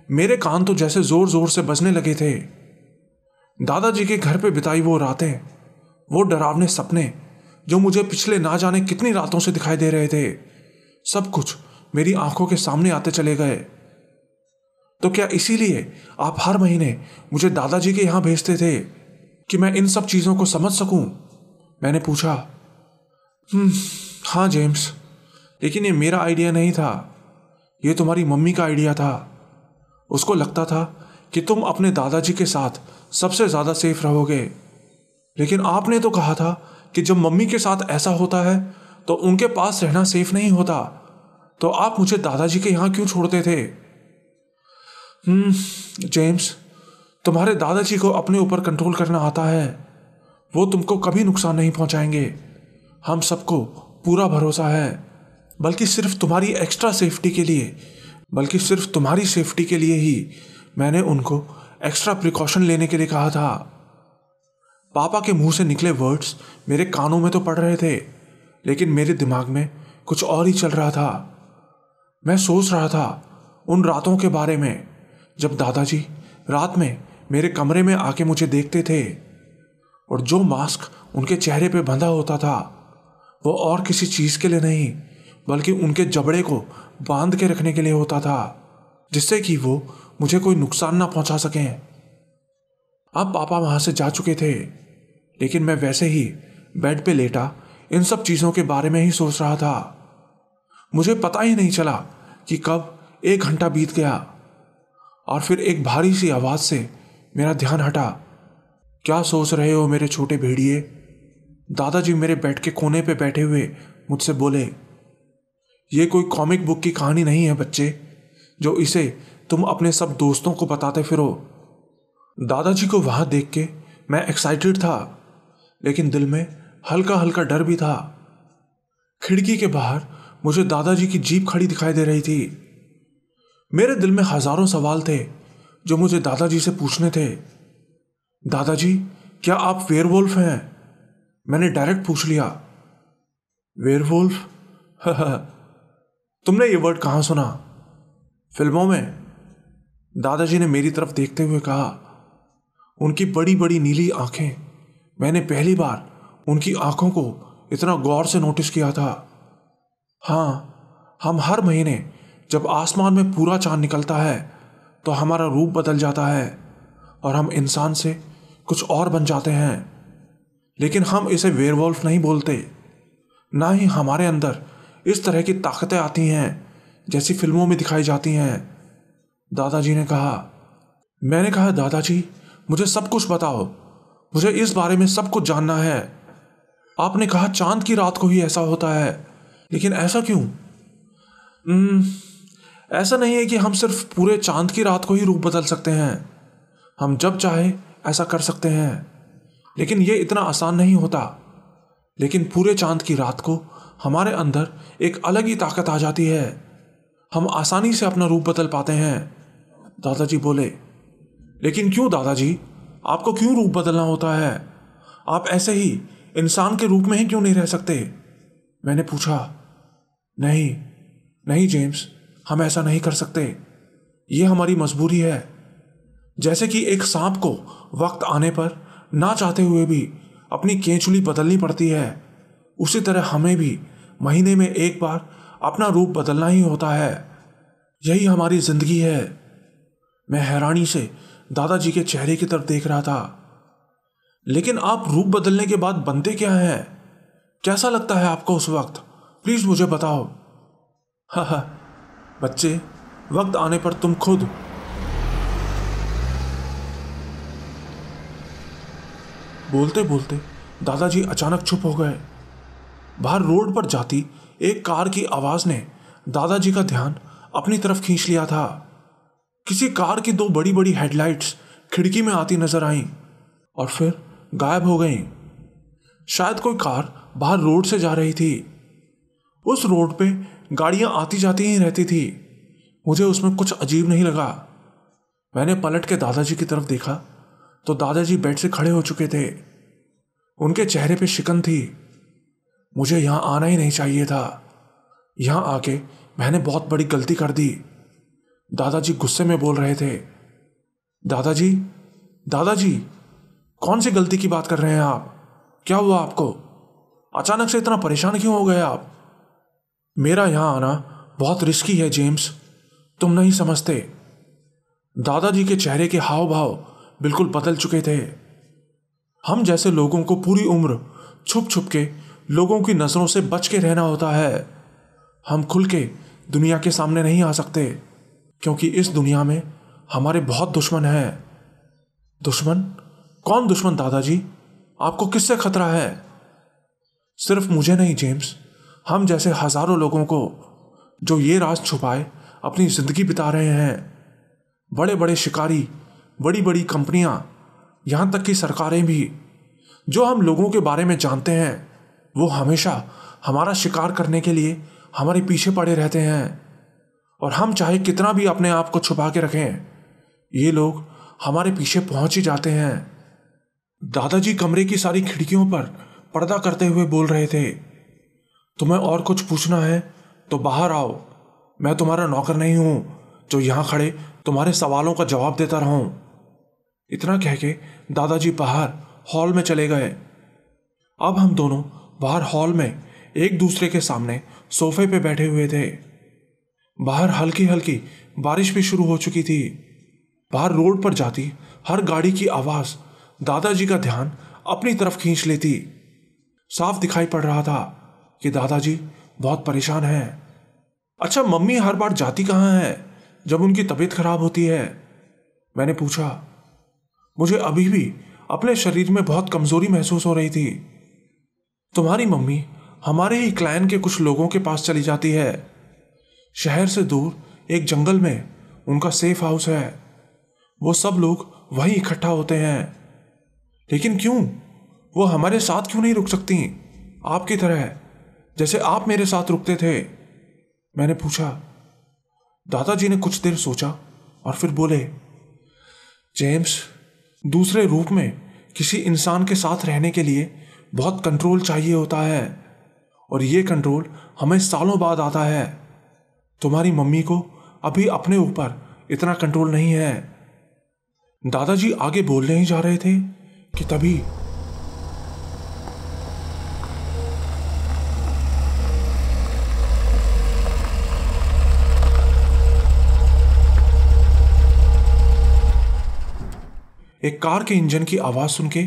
मेरे कान तो जैसे जोर जोर से बजने लगे थे। दादाजी के घर पे बिताई वो रातें, वो डरावने सपने जो मुझे पिछले ना जाने कितनी रातों से दिखाई दे रहे थे, सब कुछ मेरी आंखों के सामने आते चले गए। तो क्या इसीलिए आप हर महीने मुझे दादाजी के यहां भेजते थे कि मैं इन सब चीजों को समझ सकूं? मैंने पूछा। हाँ जेम्स, लेकिन ये मेरा आइडिया नहीं था, ये तुम्हारी मम्मी का आइडिया था। उसको लगता था कि तुम अपने दादाजी के साथ सबसे ज्यादा सेफ रहोगे, लेकिन आपने तो कहा था कि जब मम्मी के साथ ऐसा होता है तो उनके पास रहना सेफ नहीं होता। तो आप मुझे दादाजी के यहाँ क्यों छोड़ते थे? जेम्स, तुम्हारे दादाजी को अपने ऊपर कंट्रोल करना आता है। वो तुमको कभी नुकसान नहीं पहुंचाएंगे। हम सबको पूरा भरोसा है। बल्कि सिर्फ तुम्हारी एक्स्ट्रा सेफ्टी के लिए, बल्कि सिर्फ तुम्हारी सेफ्टी के लिए ही मैंने उनको एक्स्ट्रा प्रिकॉशन लेने के लिए कहा था। पापा के मुंह से निकले वर्ड्स मेरे कानों में तो पड़ रहे थे, लेकिन मेरे दिमाग में कुछ और ही चल रहा था। मैं सोच रहा था उन रातों के बारे में जब दादाजी रात में मेरे कमरे में आके मुझे देखते थे, और जो मास्क उनके चेहरे पे बंधा होता था वो और किसी चीज़ के लिए नहीं, बल्कि उनके जबड़े को बांध के रखने के लिए होता था, जिससे कि वो मुझे कोई नुकसान ना पहुंचा सकें। अब पापा वहां से जा चुके थे, लेकिन मैं वैसे ही बेड पे लेटा इन सब चीज़ों के बारे में ही सोच रहा था। मुझे पता ही नहीं चला कि कब 1 घंटा बीत गया, और फिर एक भारी सी आवाज़ से मेरा ध्यान हटा। क्या सोच रहे हो मेरे छोटे भेड़िए? दादाजी मेरे बेड के कोने पे बैठे हुए मुझसे बोले। ये कोई कॉमिक बुक की कहानी नहीं है बच्चे, जो इसे तुम अपने सब दोस्तों को बताते फिरो। दादाजी को वहां देख के मैं एक्साइटेड था, लेकिन दिल में हल्का हल्का डर भी था। खिड़की के बाहर मुझे दादाजी की जीप खड़ी दिखाई दे रही थी। मेरे दिल में हजारों सवाल थे जो मुझे दादाजी से पूछने थे। दादाजी, क्या आप वेयरवुल्फ हैं? मैंने डायरेक्ट पूछ लिया। वेयरवुल्फ? तुमने ये वर्ड कहाँ सुना? फिल्मों में? दादाजी ने मेरी तरफ देखते हुए कहा। उनकी बड़ी बड़ी नीली आंखें, मैंने पहली बार उनकी आंखों को इतना गौर से नोटिस किया था। हाँ, हम हर महीने जब आसमान में पूरा चांद निकलता है तो हमारा रूप बदल जाता है और हम इंसान से कुछ और बन जाते हैं, लेकिन हम इसे वेयरवुल्फ नहीं बोलते। ना ही हमारे अंदर इस तरह की ताकतें आती हैं जैसी फिल्मों में दिखाई जाती हैं, दादाजी ने कहा। मैंने कहा, दादाजी मुझे सब कुछ बताओ, मुझे इस बारे में सब कुछ जानना है। आपने कहा चांद की रात को ही ऐसा होता है, लेकिन ऐसा क्यों? ऐसा नहीं है कि हम सिर्फ पूरे चांद की रात को ही रूप बदल सकते हैं। हम जब चाहे ऐसा कर सकते हैं, लेकिन यह इतना आसान नहीं होता। लेकिन पूरे चांद की रात को हमारे अंदर एक अलग ही ताकत आ जाती है। हम आसानी से अपना रूप बदल पाते हैं, दादाजी बोले। लेकिन क्यों दादाजी? आपको क्यों रूप बदलना होता है? आप ऐसे ही इंसान के रूप में ही क्यों नहीं रह सकते? मैंने पूछा। नहीं नहीं जेम्स, हम ऐसा नहीं कर सकते। ये हमारी मजबूरी है। जैसे कि एक सांप को वक्त आने पर ना चाहते हुए भी अपनी केंचुली बदलनी पड़ती है, उसी तरह हमें भी महीने में एक बार अपना रूप बदलना ही होता है। यही हमारी जिंदगी है। मैं हैरानी से दादाजी के चेहरे की तरफ देख रहा था। लेकिन आप रूप बदलने के बाद बनते क्या हैं? कैसा लगता है आपको उस वक्त? प्लीज मुझे बताओ। हा, बच्चे, वक्त आने पर तुम खुद। बोलते बोलते दादाजी अचानक चुप हो गए। बाहर रोड पर जाती एक कार की आवाज ने दादाजी का ध्यान अपनी तरफ खींच लिया था। किसी कार की 2 बड़ी बड़ी हेडलाइट्स खिड़की में आती नजर आईं और फिर गायब हो गईं। शायद कोई कार बाहर रोड से जा रही थी। उस रोड पे गाड़ियां आती जाती ही रहती थी। मुझे उसमें कुछ अजीब नहीं लगा। मैंने पलट के दादाजी की तरफ देखा तो दादाजी बेड से खड़े हो चुके थे। उनके चेहरे पे शिकन थी। मुझे यहां आना ही नहीं चाहिए था। यहां आके मैंने बहुत बड़ी गलती कर दी। दादाजी गुस्से में बोल रहे थे। दादाजी, दादाजी, कौन सी गलती की बात कर रहे हैं आप? क्या हुआ आपको? अचानक से इतना परेशान क्यों हो गए आप? मेरा यहां आना बहुत रिस्की है जेम्स, तुम नहीं समझते। दादाजी के चेहरे के हाव भाव बिल्कुल बदल चुके थे। हम जैसे लोगों को पूरी उम्र छुप छुप के लोगों की नजरों से बच के रहना होता है। हम खुल के दुनिया के सामने नहीं आ सकते, क्योंकि इस दुनिया में हमारे बहुत दुश्मन हैं। दुश्मन? कौन दुश्मन दादाजी? आपको किससे खतरा है? सिर्फ मुझे नहीं जेम्स, हम जैसे हजारों लोगों को जो ये राज छुपाए अपनी जिंदगी बिता रहे हैं। बड़े बड़े शिकारी, बड़ी बड़ी कंपनियां, यहां तक कि सरकारें भी, जो हम लोगों के बारे में जानते हैं, वो हमेशा हमारा शिकार करने के लिए हमारे पीछे पड़े रहते हैं। और हम चाहे कितना भी अपने आप को छुपा के रखें, ये लोग हमारे पीछे पहुंच ही जाते हैं। दादाजी कमरे की सारी खिड़कियों पर पर्दा करते हुए बोल रहे थे, तुम्हें और कुछ पूछना है तो बाहर आओ, मैं तुम्हारा नौकर नहीं हूं जो यहां खड़े तुम्हारे सवालों का जवाब देता रहूं। इतना कह के दादाजी बाहर हॉल में चले गए। अब हम दोनों बाहर हॉल में एक दूसरे के सामने सोफे पे बैठे हुए थे। बाहर हल्की हल्की बारिश भी शुरू हो चुकी थी। बाहर रोड पर जाती हर गाड़ी की आवाज दादाजी का ध्यान अपनी तरफ खींच लेती। साफ दिखाई पड़ रहा था कि दादाजी बहुत परेशान हैं। अच्छा, मम्मी हर बार जाती कहाँ है जब उनकी तबीयत खराब होती है? मैंने पूछा। मुझे अभी भी अपने शरीर में बहुत कमजोरी महसूस हो रही थी। तुम्हारी मम्मी हमारे ही क्लाइंट के कुछ लोगों के पास चली जाती है। शहर से दूर एक जंगल में उनका सेफ हाउस है। वो सब लोग वहीं इकट्ठा होते हैं। लेकिन क्यों? वो हमारे साथ क्यों नहीं रुक सकती, आपकी तरह, जैसे आप मेरे साथ रुकते थे? मैंने पूछा। दादाजी ने कुछ देर सोचा और फिर बोले, जेम्स, दूसरे रूप में किसी इंसान के साथ रहने के लिए बहुत कंट्रोल चाहिए होता है, और ये कंट्रोल हमें सालों बाद आता है। तुम्हारी मम्मी को अभी अपने ऊपर इतना कंट्रोल नहीं है। दादाजी आगे बोलने ही जा रहे थे कि तभी एक कार के इंजन की आवाज सुन के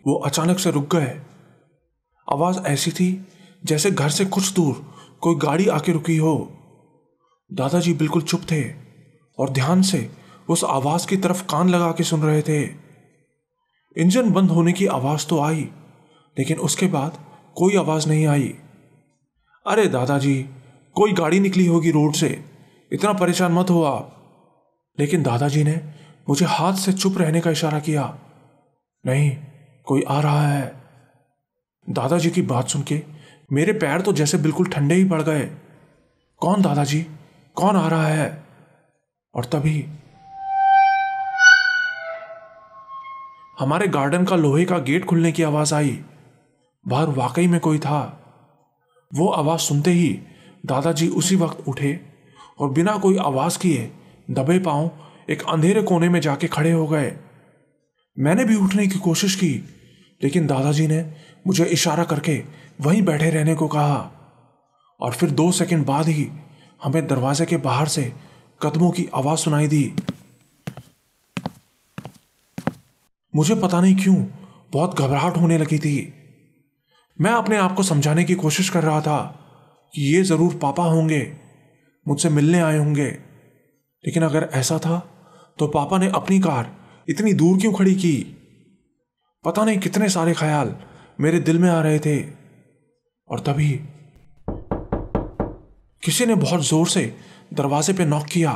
वो अचानक से रुक गए। आवाज ऐसी थी जैसे घर से कुछ दूर कोई गाड़ी आके रुकी हो। दादाजी बिल्कुल चुप थे और ध्यान से उस आवाज की तरफ कान लगा के सुन रहे थे। इंजन बंद होने की आवाज तो आई, लेकिन उसके बाद कोई आवाज नहीं आई। अरे दादाजी, कोई गाड़ी निकली होगी रोड से, इतना परेशान मत हो आप। लेकिन दादाजी ने मुझे हाथ से चुप रहने का इशारा किया। नहीं, कोई आ रहा है। दादाजी की बात सुन के मेरे पैर तो जैसे बिल्कुल ठंडे ही पड़ गए। कौन दादाजी, कौन आ रहा है? और तभी हमारे गार्डन का लोहे का गेट खुलने की आवाज आई। बाहर वाकई में कोई था। वो आवाज सुनते ही दादाजी उसी वक्त उठे और बिना कोई आवाज किए दबे पांव एक अंधेरे कोने में जाके खड़े हो गए। मैंने भी उठने की कोशिश की, लेकिन दादाजी ने मुझे इशारा करके वहीं बैठे रहने को कहा। और फिर 2 सेकंड बाद ही हमें दरवाजे के बाहर से कदमों की आवाज सुनाई दी। मुझे पता नहीं क्यों बहुत घबराहट होने लगी थी। मैं अपने आप को समझाने की कोशिश कर रहा था कि ये जरूर पापा होंगे, मुझसे मिलने आए होंगे। लेकिन अगर ऐसा था तो पापा ने अपनी कार इतनी दूर क्यों खड़ी की? पता नहीं कितने सारे ख्याल मेरे दिल में आ रहे थे। और तभी किसी ने बहुत जोर से दरवाजे पे नॉक किया।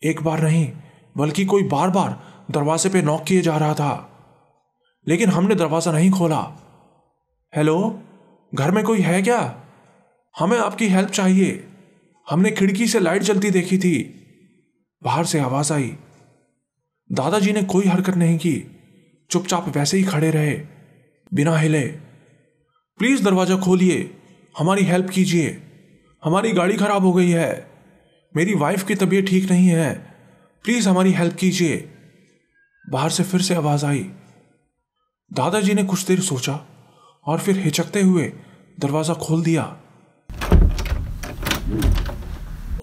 एक बार नहीं, बल्कि कोई बार बार दरवाजे पे नॉक किए जा रहा था। लेकिन हमने दरवाजा नहीं खोला। हेलो, घर में कोई है क्या? हमें आपकी हेल्प चाहिए। हमने खिड़की से लाइट जलती देखी थी। बाहर से आवाज आई। दादाजी ने कोई हरकत नहीं की, चुपचाप वैसे ही खड़े रहे, बिना हिले। प्लीज दरवाजा खोलिए, हमारी हेल्प कीजिए। हमारी गाड़ी खराब हो गई है, मेरी वाइफ की तबीयत ठीक नहीं है, प्लीज हमारी हेल्प कीजिए। बाहर से फिर से आवाज आई। दादाजी ने कुछ देर सोचा और फिर हिचकते हुए दरवाजा खोल दिया।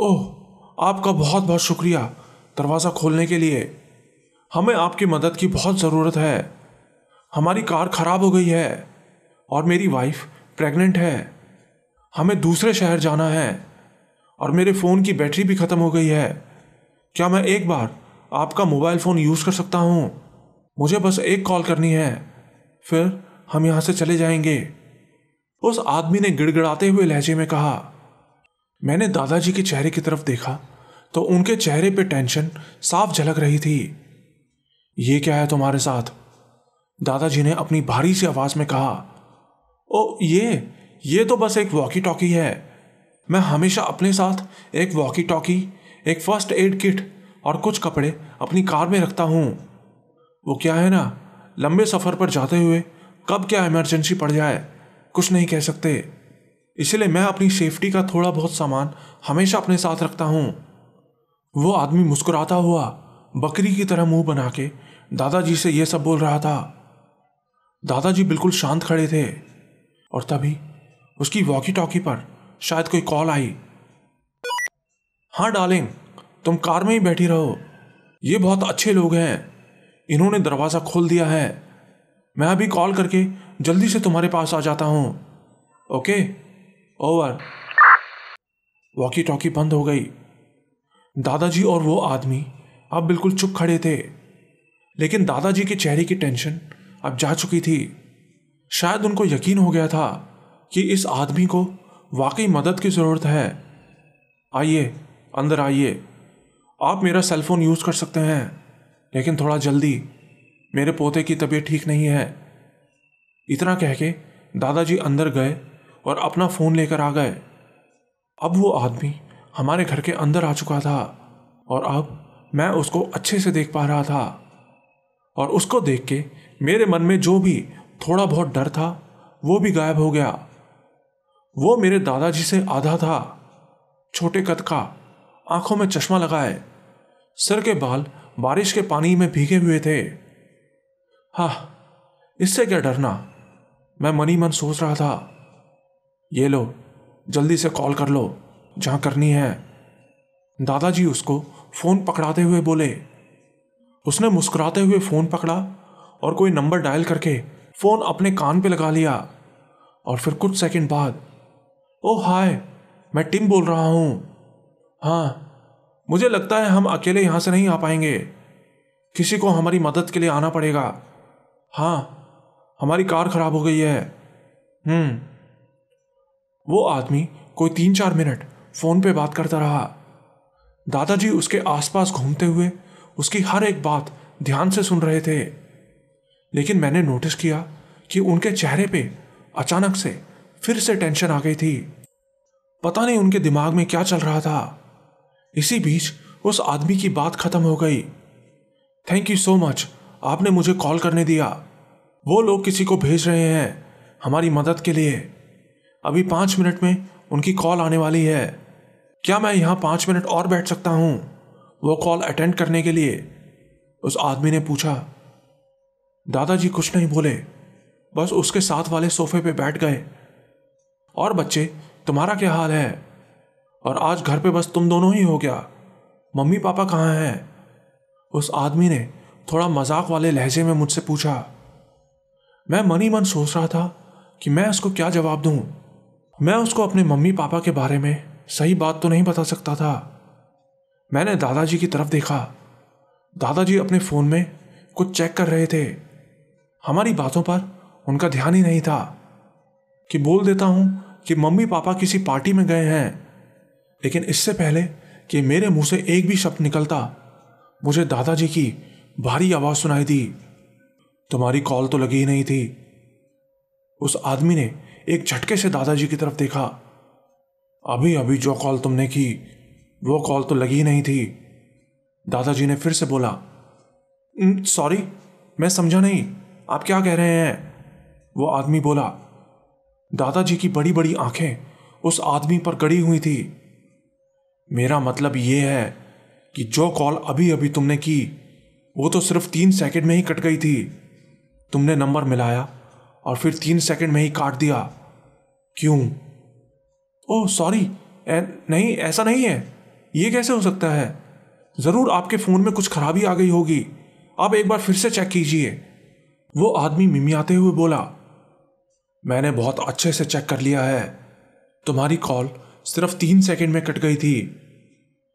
ओह, आपका बहुत बहुत शुक्रिया दरवाजा खोलने के लिए। हमें आपकी मदद की बहुत ज़रूरत है। हमारी कार खराब हो गई है और मेरी वाइफ प्रेग्नेंट है। हमें दूसरे शहर जाना है और मेरे फ़ोन की बैटरी भी ख़त्म हो गई है। क्या मैं एक बार आपका मोबाइल फ़ोन यूज़ कर सकता हूँ? मुझे बस एक कॉल करनी है, फिर हम यहाँ से चले जाएंगे। उस आदमी ने गिड़गिड़ाते हुए लहजे में कहा। मैंने दादाजी के चेहरे की तरफ देखा तो उनके चेहरे पे टेंशन साफ झलक रही थी। ये क्या है तुम्हारे साथ? दादाजी ने अपनी भारी सी आवाज में कहा। ओ ये तो बस एक वॉकी टॉकी है। मैं हमेशा अपने साथ एक वॉकी टॉकी, एक फर्स्ट एड किट और कुछ कपड़े अपनी कार में रखता हूँ। वो क्या है ना, लंबे सफ़र पर जाते हुए कब क्या इमरजेंसी पड़ जाए कुछ नहीं कह सकते, इसलिए मैं अपनी सेफ्टी का थोड़ा बहुत सामान हमेशा अपने साथ रखता हूँ। वो आदमी मुस्कुराता हुआ बकरी की तरह मुंह बना के दादाजी से यह सब बोल रहा था। दादाजी बिल्कुल शांत खड़े थे और तभी उसकी वॉकी टॉकी पर शायद कोई कॉल आई। हाँ डार्लिंग, तुम कार में ही बैठी रहो, ये बहुत अच्छे लोग हैं, इन्होंने दरवाज़ा खोल दिया है। मैं अभी कॉल करके जल्दी से तुम्हारे पास आ जाता हूँ। Okay, over. वॉकी टॉकी बंद हो गई। दादाजी और वो आदमी अब बिल्कुल चुप खड़े थे, लेकिन दादाजी के चेहरे की टेंशन अब जा चुकी थी। शायद उनको यकीन हो गया था कि इस आदमी को वाकई मदद की ज़रूरत है। आइए, अंदर आइए, आप मेरा सेलफोन यूज़ कर सकते हैं, लेकिन थोड़ा जल्दी, मेरे पोते की तबीयत ठीक नहीं है। इतना कह के दादाजी अंदर गए और अपना फ़ोन लेकर आ गए। अब वो आदमी हमारे घर के अंदर आ चुका था और अब मैं उसको अच्छे से देख पा रहा था, और उसको देख के मेरे मन में जो भी थोड़ा बहुत डर था वो भी गायब हो गया। वो मेरे दादाजी से आधा था, छोटे कद का, आंखों में चश्मा लगाए, सर के बाल बारिश के पानी में भीगे हुए थे। हाँ, इससे क्या डरना, मैं मन ही मन सोच रहा था। ये लो, जल्दी से कॉल कर लो जहां करनी है। दादाजी उसको फोन पकड़ाते हुए बोले। उसने मुस्कुराते हुए फोन पकड़ा और कोई नंबर डायल करके फोन अपने कान पे लगा लिया, और फिर कुछ सेकंड बाद, ओह हाय, मैं टिम बोल रहा हूं। हाँ, मुझे लगता है हम अकेले यहां से नहीं आ पाएंगे, किसी को हमारी मदद के लिए आना पड़ेगा। हाँ, हमारी कार खराब हो गई है। वो आदमी कोई 3-4 मिनट फोन पे बात करता रहा। दादाजी उसके आसपास घूमते हुए उसकी हर एक बात ध्यान से सुन रहे थे, लेकिन मैंने नोटिस किया कि उनके चेहरे पे अचानक से फिर से टेंशन आ गई थी। पता नहीं उनके दिमाग में क्या चल रहा था। इसी बीच उस आदमी की बात खत्म हो गई। थैंक यू सो मच, आपने मुझे कॉल करने दिया। वो लोग किसी को भेज रहे हैं हमारी मदद के लिए। अभी 5 मिनट में उनकी कॉल आने वाली है। क्या मैं यहाँ 5 मिनट और बैठ सकता हूँ वो कॉल अटेंड करने के लिए? उस आदमी ने पूछा। दादाजी कुछ नहीं बोले, बस उसके साथ वाले सोफे पे बैठ गए। और बच्चे, तुम्हारा क्या हाल है? और आज घर पे बस तुम दोनों ही हो क्या? मम्मी पापा कहाँ हैं? उस आदमी ने थोड़ा मजाक वाले लहजे में मुझसे पूछा। मैं मन ही मन सोच रहा था कि मैं उसको क्या जवाब दूं। मैं उसको अपने मम्मी पापा के बारे में सही बात तो नहीं बता सकता था। मैंने दादाजी की तरफ देखा। दादाजी अपने फ़ोन में कुछ चेक कर रहे थे। हमारी बातों पर उनका ध्यान ही नहीं था कि बोल देता हूं कि मम्मी पापा किसी पार्टी में गए हैं, लेकिन इससे पहले कि मेरे मुंह से एक भी शब्द निकलता, मुझे दादाजी की भारी आवाज़ सुनाई दी। तुम्हारी कॉल तो लगी ही नहीं थी। उस आदमी ने एक झटके से दादाजी की तरफ देखा। अभी अभी जो कॉल तुमने की वो कॉल तो लगी ही नहीं थी। दादाजी ने फिर से बोला। सॉरी, मैं समझा नहीं, आप क्या कह रहे हैं? वो आदमी बोला। दादाजी की बड़ी बड़ी आंखें उस आदमी पर गड़ी हुई थी। मेरा मतलब ये है कि जो कॉल अभी अभी तुमने की वो तो सिर्फ 3 सेकंड में ही कट गई थी। तुमने नंबर मिलाया और फिर 3 सेकंड में ही काट दिया। क्यों? ओह सॉरी, नहीं, ऐसा नहीं है। ये कैसे हो सकता है? ज़रूर आपके फ़ोन में कुछ खराबी आ गई होगी, आप एक बार फिर से चेक कीजिए। वो आदमी मिमियाते हुए बोला। मैंने बहुत अच्छे से चेक कर लिया है, तुम्हारी कॉल सिर्फ 3 सेकंड में कट गई थी।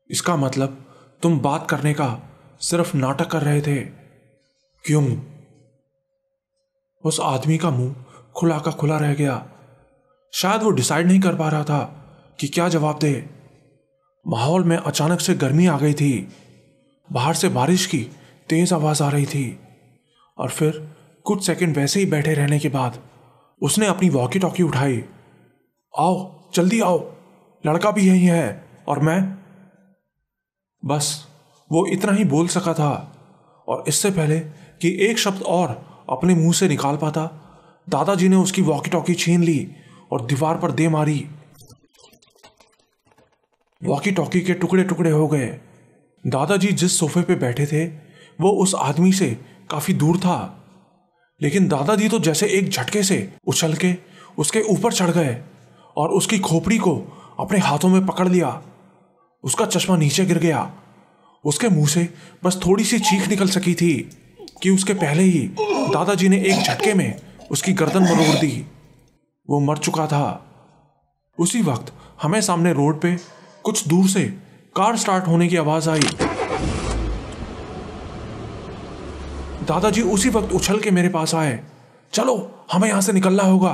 इसका मतलब तुम बात करने का सिर्फ नाटक कर रहे थे। क्यों? उस आदमी का मुंह खुला का खुला रह गया। शायद वो डिसाइड नहीं कर पा रहा था कि क्या जवाब दे। माहौल में अचानक से गर्मी आ गई थी। बाहर से बारिश की तेज आवाज आ रही थी और फिर कुछ सेकंड वैसे ही बैठे रहने के बाद उसने अपनी वॉकी टॉकी उठाई। आओ जल्दी आओ, लड़का भी यही है और मैं। बस वो इतना ही बोल सका था और इससे पहले कि एक शब्द और अपने मुंह से निकाल पाता, दादाजी ने उसकी वॉकी टॉकी छीन ली और दीवार पर दे मारी। वॉकी टॉकी के टुकड़े टुकड़े हो गए। दादाजी जिस सोफे पे बैठे थे वो उस आदमी से काफी दूर था, लेकिन दादाजी तो जैसे एक झटके से उछल के उसके ऊपर चढ़ गए और उसकी खोपड़ी को अपने हाथों में पकड़ लिया। उसका चश्मा नीचे गिर गया। उसके मुंह से बस थोड़ी सी चीख निकल सकी थी कि उसके पहले ही दादाजी ने एक झटके में उसकी गर्दन मरोड़ दी। वो मर चुका था। उसी वक्त हमें सामने रोड पे कुछ दूर से कार स्टार्ट होने की आवाज आई। दादाजी उसी वक्त उछल के मेरे पास आए। चलो हमें यहां से निकलना होगा,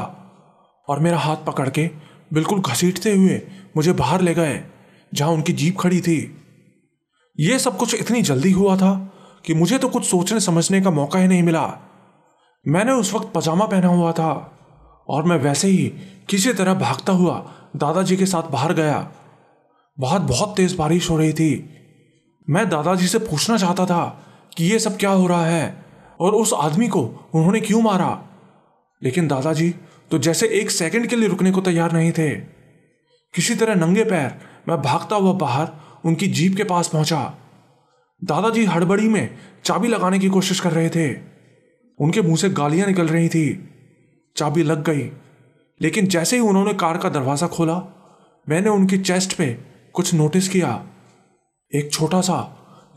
और मेरा हाथ पकड़ के बिल्कुल घसीटते हुए मुझे बाहर ले गए जहां उनकी जीप खड़ी थी। यह सब कुछ इतनी जल्दी हुआ था कि मुझे तो कुछ सोचने समझने का मौका ही नहीं मिला। मैंने उस वक्त पजामा पहना हुआ था और मैं वैसे ही किसी तरह भागता हुआ दादाजी के साथ बाहर गया। बाहर बहुत तेज बारिश हो रही थी। मैं दादाजी से पूछना चाहता था कि यह सब क्या हो रहा है और उस आदमी को उन्होंने क्यों मारा, लेकिन दादाजी तो जैसे एक सेकंड के लिए रुकने को तैयार नहीं थे। किसी तरह नंगे पैर मैं भागता हुआ बाहर उनकी जीप के पास पहुंचा। दादाजी हड़बड़ी में चाबी लगाने की कोशिश कर रहे थे। उनके मुंह से गालियां निकल रही थी। चाबी लग गई, लेकिन जैसे ही उन्होंने कार का दरवाजा खोला मैंने उनकी चेस्ट पे कुछ नोटिस किया। एक छोटा सा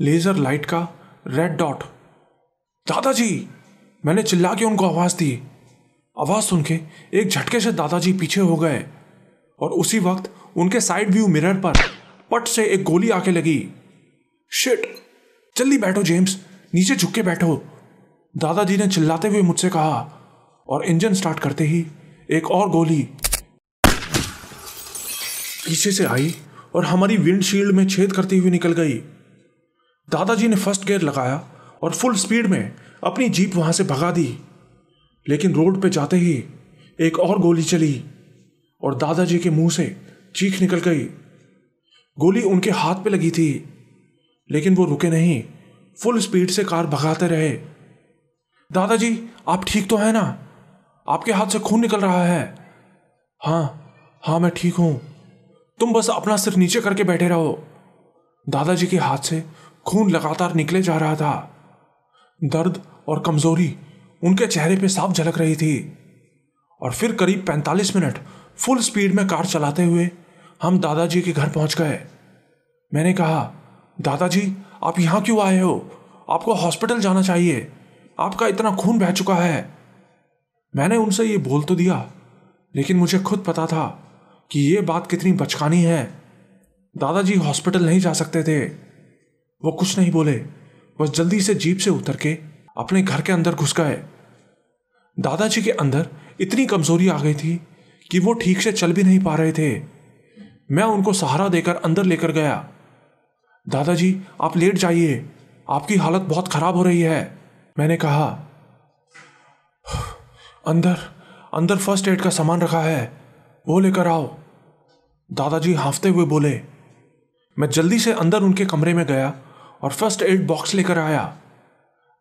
लेजर लाइट का रेड डॉट। दादाजी, मैंने चिल्ला के उनको आवाज दी। आवाज सुन के एक झटके से दादाजी पीछे हो गए और उसी वक्त उनके साइड व्यू मिरर पर पट से एक गोली आके लगी। शिट, जल्दी बैठो जेम्स, नीचे झुक के बैठो, दादाजी ने चिल्लाते हुए मुझसे कहा, और इंजन स्टार्ट करते ही एक और गोली पीछे से आई और हमारी विंडशील्ड में छेद करती हुई निकल गई। दादाजी ने फर्स्ट गियर लगाया और फुल स्पीड में अपनी जीप वहां से भगा दी, लेकिन रोड पे जाते ही एक और गोली चली और दादाजी के मुंह से चीख निकल गई। गोली उनके हाथ पे लगी थी, लेकिन वो रुके नहीं, फुल स्पीड से कार भगाते रहे। दादाजी, आप ठीक तो हैं ना? आपके हाथ से खून निकल रहा है। हाँ, मैं ठीक हूं। तुम बस अपना सिर नीचे करके बैठे रहो। दादाजी के हाथ से खून लगातार निकले जा रहा था। दर्द और कमजोरी उनके चेहरे पे साफ झलक रही थी। और फिर करीब 45 मिनट फुल स्पीड में कार चलाते हुए हम दादाजी के घर पहुंच गए। मैंने कहा, दादाजी, आप यहां क्यों आए हो? आपको हॉस्पिटल जाना चाहिए, आपका इतना खून बह चुका है। मैंने उनसे ये बोल तो दिया, लेकिन मुझे खुद पता था कि ये बात कितनी बचकानी है। दादाजी हॉस्पिटल नहीं जा सकते थे। वो कुछ नहीं बोले, बस जल्दी से जीप से उतर के अपने घर के अंदर घुस गए। दादाजी के अंदर इतनी कमजोरी आ गई थी कि वो ठीक से चल भी नहीं पा रहे थे। मैं उनको सहारा देकर अंदर लेकर गया। दादाजी, आप लेट जाइए, आपकी हालत बहुत खराब हो रही है, मैंने कहा। अंदर फर्स्ट एड का सामान रखा है, वो लेकर आओ, दादाजी हांफते हुए बोले। मैं जल्दी से अंदर उनके कमरे में गया और फर्स्ट एड बॉक्स लेकर आया।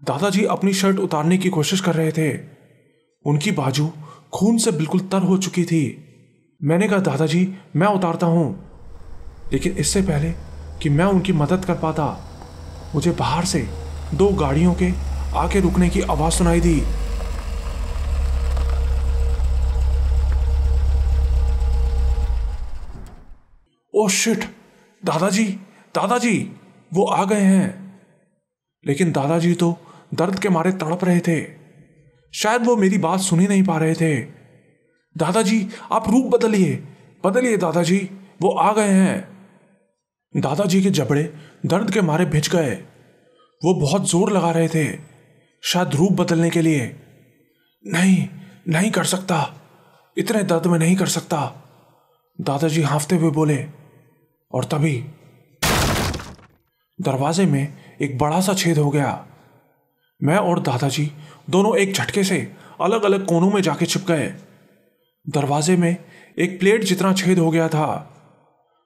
दादाजी अपनी शर्ट उतारने की कोशिश कर रहे थे। उनकी बाजू खून से बिल्कुल तर हो चुकी थी। मैंने कहा, दादाजी, मैं उतारता हूं, लेकिन इससे पहले कि मैं उनकी मदद कर पाता, मुझे बाहर से 2 गाड़ियों के आके रुकने की आवाज सुनाई दी। ओह शिट, दादाजी, वो आ गए हैं। लेकिन दादाजी तो दर्द के मारे तड़प रहे थे। शायद वो मेरी बात सुन ही नहीं पा रहे थे। दादाजी, आप रूप बदलिए दादाजी, वो आ गए हैं। दादाजी के जबड़े दर्द के मारे भिज गए। वो बहुत जोर लगा रहे थे, शायद रूप बदलने के लिए। नहीं कर सकता, इतने दर्द में नहीं कर सकता। दादाजी हाँफते हुए बोले। और तभी दरवाजे में एक बड़ा सा छेद हो गया। मैं और दादाजी दोनों एक झटके से अलग अलग कोनों में जाके छिप गए। दरवाजे में एक प्लेट जितना छेद हो गया था।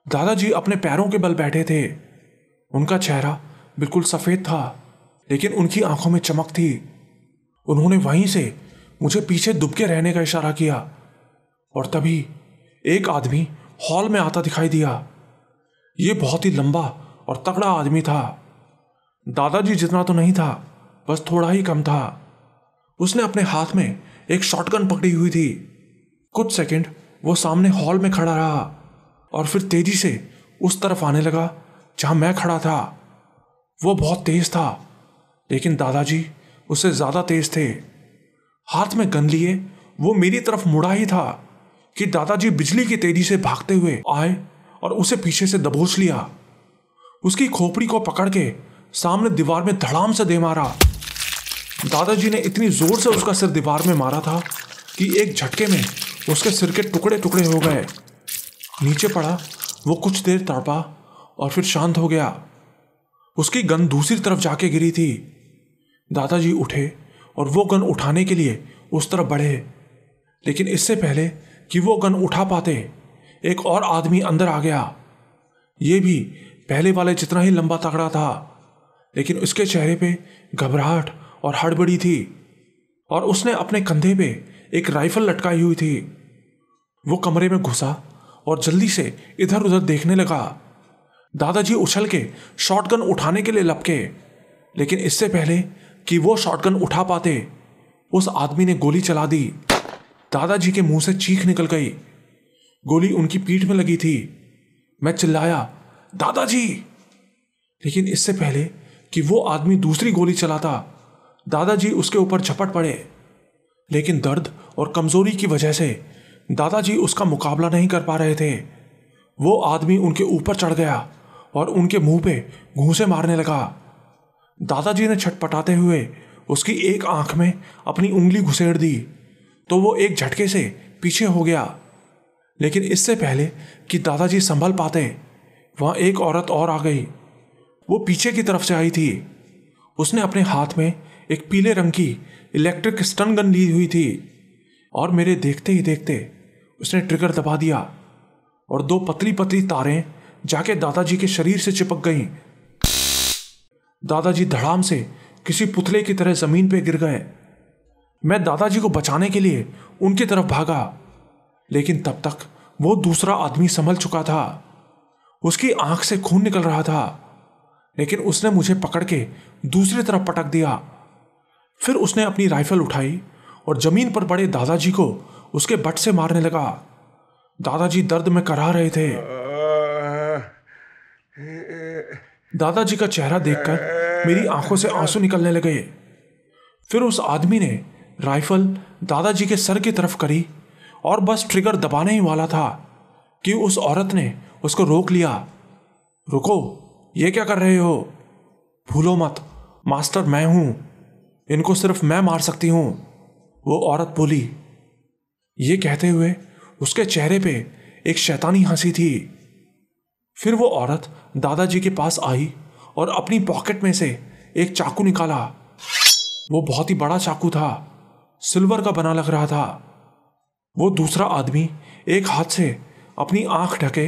दादाजी अपने पैरों के बल बैठे थे। उनका चेहरा बिल्कुल सफेद था, लेकिन उनकी आंखों में चमक थी। उन्होंने वहीं से मुझे पीछे दुबके रहने का इशारा किया। और तभी एक आदमी हॉल में आता दिखाई दिया। ये बहुत ही लंबा और तगड़ा आदमी था। दादाजी जितना तो नहीं था, बस थोड़ा ही कम था। उसने अपने हाथ में एक शॉटगन पकड़ी हुई थी। कुछ सेकंड वो सामने हॉल में खड़ा रहा और फिर तेजी से उस तरफ आने लगा जहां मैं खड़ा था। वो बहुत तेज था, लेकिन दादाजी उससे ज्यादा तेज थे। हाथ में गन लिए वो मेरी तरफ मुड़ा ही था कि दादाजी बिजली की तेजी से भागते हुए आए और उसे पीछे से दबोच लिया। उसकी खोपड़ी को पकड़ के सामने दीवार में धड़ाम से दे मारा। दादाजी ने इतनी जोर से उसका सिर दीवार में मारा था कि एक झटके में उसके सिर के टुकड़े टुकड़े हो गए। नीचे पड़ा वो कुछ देर तड़पा और फिर शांत हो गया। उसकी गन दूसरी तरफ जाके गिरी थी। दादाजी उठे और वो गन उठाने के लिए उस तरफ बढ़े, लेकिन इससे पहले कि वो गन उठा पाते एक और आदमी अंदर आ गया। ये भी पहले वाले जितना ही लंबा तगड़ा था, लेकिन उसके चेहरे पे घबराहट और हड़बड़ी थी और उसने अपने कंधे पे एक राइफल लटकाई हुई थी। वो कमरे में घुसा और जल्दी से इधर उधर देखने लगा। दादाजी उछल के शॉटगन उठाने के लिए लपके, लेकिन इससे पहले कि वो शॉटगन उठा पाते उस आदमी ने गोली चला दी। दादाजी के मुंह से चीख निकल गई। गोली उनकी पीठ में लगी थी। मैं चिल्लाया, दादाजी! लेकिन इससे पहले कि वो आदमी दूसरी गोली चलाता, दादाजी उसके ऊपर झपट पड़े। लेकिन दर्द और कमजोरी की वजह से दादाजी उसका मुकाबला नहीं कर पा रहे थे। वो आदमी उनके ऊपर चढ़ गया और उनके मुंह पे घूंसे मारने लगा। दादाजी ने छटपटाते हुए उसकी एक आंख में अपनी उंगली घुसेड़ दी तो वो एक झटके से पीछे हो गया। लेकिन इससे पहले कि दादाजी संभल पाते, वहां एक औरत और आ गई। वो पीछे की तरफ से आई थी। उसने अपने हाथ में एक पीले रंग की इलेक्ट्रिक स्टन गन ली हुई थी और मेरे देखते ही देखते उसने ट्रिगर दबा दिया और दो पतली पतली तारें जाके दादाजी के शरीर से चिपक गईं। दादाजी धड़ाम से किसी पुतले की तरह जमीन पे गिर गए। मैं दादाजी को बचाने के लिए उनकी तरफ भागा, लेकिन तब तक वो दूसरा आदमी संभल चुका था। उसकी आंख से खून निकल रहा था, लेकिन उसने मुझे पकड़ के दूसरी तरफ पटक दिया। फिर उसने अपनी राइफल उठाई और जमीन पर पड़े दादाजी को उसके बट से मारने लगा। दादाजी दर्द में कराह रहे थे। दादाजी का चेहरा देखकर मेरी आंखों से आंसू निकलने लगे। फिर उस आदमी ने राइफल दादाजी के सर की तरफ करी और बस ट्रिगर दबाने ही वाला था कि उस औरत ने उसको रोक लिया। रुको, ये क्या कर रहे हो? भूलो मत, मास्टर मैं हूं, इनको सिर्फ मैं मार सकती हूं, वो औरत बोली। ये कहते हुए उसके चेहरे पे एक शैतानी हंसी थी। फिर वो औरत दादाजी के पास आई और अपनी पॉकेट में से एक चाकू निकाला। वो बहुत ही बड़ा चाकू था, सिल्वर का बना लग रहा था। वो दूसरा आदमी एक हाथ से अपनी आंख ढके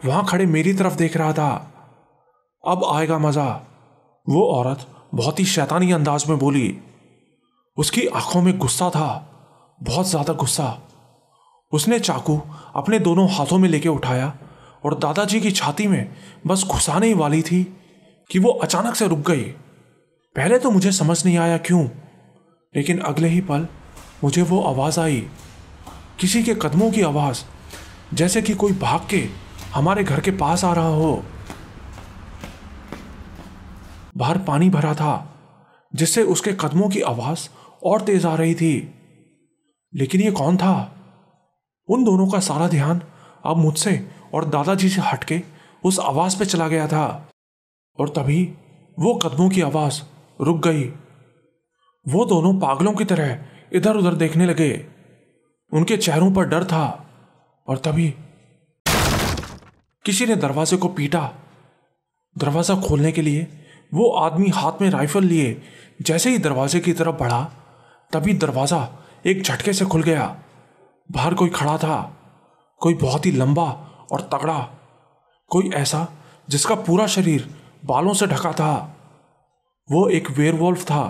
वहां खड़े मेरी तरफ देख रहा था। अब आएगा मजा, वो औरत बहुत ही शैतानी अंदाज में बोली। उसकी आंखों में गुस्सा था, बहुत ज्यादा गुस्सा। उसने चाकू अपने दोनों हाथों में लेके उठाया और दादाजी की छाती में बस घुसाने ही वाली थी कि वो अचानक से रुक गई। पहले तो मुझे समझ नहीं आया क्यों, लेकिन अगले ही पल मुझे वो आवाज आई, किसी के कदमों की आवाज, जैसे कि कोई भाग के हमारे घर के पास आ रहा हो। बाहर पानी भरा था, जिससे उसके कदमों की आवाज और तेज आ रही थी। लेकिन ये कौन था? उन दोनों का सारा ध्यान अब मुझसे और दादाजी से हटके उस आवाज पे चला गया था। और तभी वो कदमों की आवाज रुक गई। वो दोनों पागलों की तरह इधर उधर देखने लगे। उनके चेहरों पर डर था। और तभी किसी ने दरवाजे को पीटा। दरवाज़ा खोलने के लिए वो आदमी हाथ में राइफल लिए जैसे ही दरवाजे की तरफ बढ़ा, तभी दरवाज़ा एक झटके से खुल गया। बाहर कोई खड़ा था, कोई बहुत ही लंबा और तगड़ा, कोई ऐसा जिसका पूरा शरीर बालों से ढका था। वो एक वेयरवुल्फ था।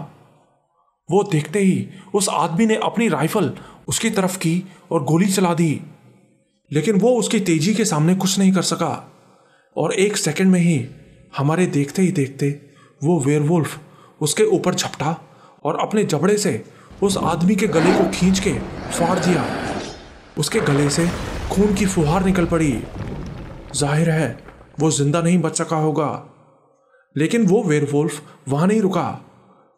वो देखते ही उस आदमी ने अपनी राइफल उसकी तरफ की और गोली चला दी, लेकिन वो उसकी तेजी के सामने कुछ नहीं कर सका और 1 सेकंड में ही हमारे देखते ही देखते वो वेयरवुल्फ उसके ऊपर झपटा और अपने जबड़े से उस आदमी के गले को खींच के फाड़ दिया। उसके गले से खून की फुहार निकल पड़ी। जाहिर है वो जिंदा नहीं बच सका होगा, लेकिन वो वेयरवुल्फ वहां नहीं रुका।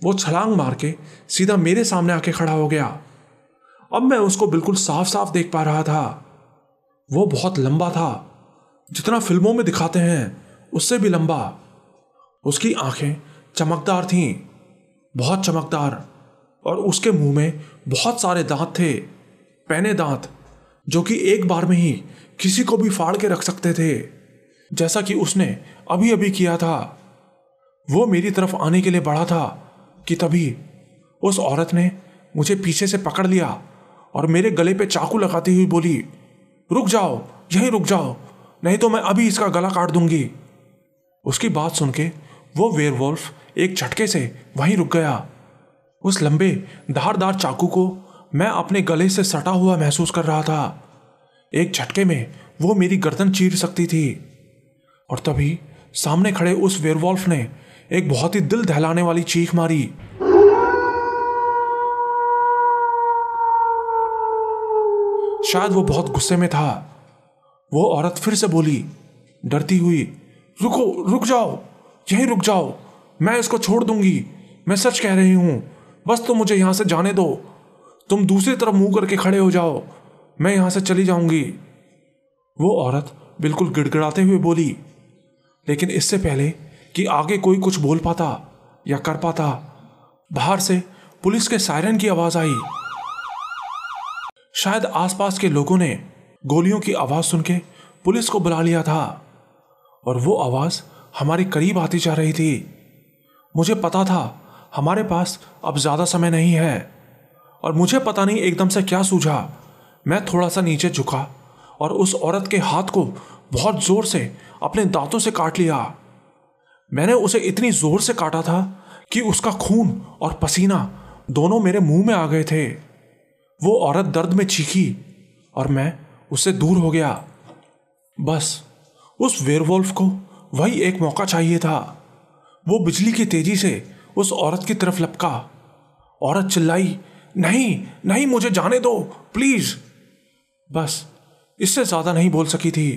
वो छलांग मार के सीधा मेरे सामने आके खड़ा हो गया। अब मैं उसको बिल्कुल साफ साफ देख पा रहा था। वो बहुत लंबा था, जितना फिल्मों में दिखाते हैं उससे भी लंबा। उसकी आंखें चमकदार थीं, बहुत चमकदार, और उसके मुंह में बहुत सारे दांत थे, पैने दांत, जो कि एक बार में ही किसी को भी फाड़ के रख सकते थे, जैसा कि उसने अभी अभी किया था। वो मेरी तरफ आने के लिए बढ़ा था कि तभी उस औरत ने मुझे पीछे से पकड़ लिया और मेरे गले पे चाकू लगाती हुई बोली, रुक जाओ, यहीं रुक जाओ, नहीं तो मैं अभी इसका गला काट दूंगी। उसकी बात सुन के वो वेयरवुल्फ एक झटके से वहीं रुक गया। उस लंबे धारदार चाकू को मैं अपने गले से सटा हुआ महसूस कर रहा था। एक झटके में वो मेरी गर्दन चीर सकती थी। और तभी सामने खड़े उस वेयरवुल्फ ने एक बहुत ही दिल दहलाने वाली चीख मारी। शायद वो बहुत गुस्से में था। वो औरत फिर से बोली डरती हुई, रुको, रुक जाओ, यहीं रुक जाओ, मैं इसको छोड़ दूंगी, मैं सच कह रही हूं, बस तुम मुझे यहां से जाने दो, तुम दूसरी तरफ मुंह करके खड़े हो जाओ, मैं यहां से चली जाऊंगी। वो औरत बिल्कुल गिड़गिड़ाते हुए बोली, लेकिन इससे पहले कि आगे कोई कुछ बोल पाता या कर पाता, बाहर से पुलिस के सायरन की आवाज आई। शायद आसपास के लोगों ने गोलियों की आवाज सुन के पुलिस को बुला लिया था और वो आवाज हमारे करीब आती जा रही थी। मुझे पता था हमारे पास अब ज्यादा समय नहीं है और मुझे पता नहीं एकदम से क्या सूझा। मैं थोड़ा सा नीचे झुका और उस औरत के हाथ को बहुत जोर से अपने दांतों से काट लिया। मैंने उसे इतनी जोर से काटा था कि उसका खून और पसीना दोनों मेरे मुंह में आ गए थे। वो औरत दर्द में चीखी और मैं उससे दूर हो गया। बस उस वेयरवुल्फ को वही एक मौका चाहिए था। वो बिजली की तेजी से उस औरत की तरफ लपका। औरत चिल्लाई, नहीं नहीं, मुझे जाने दो प्लीज। बस इससे ज्यादा नहीं बोल सकी थी।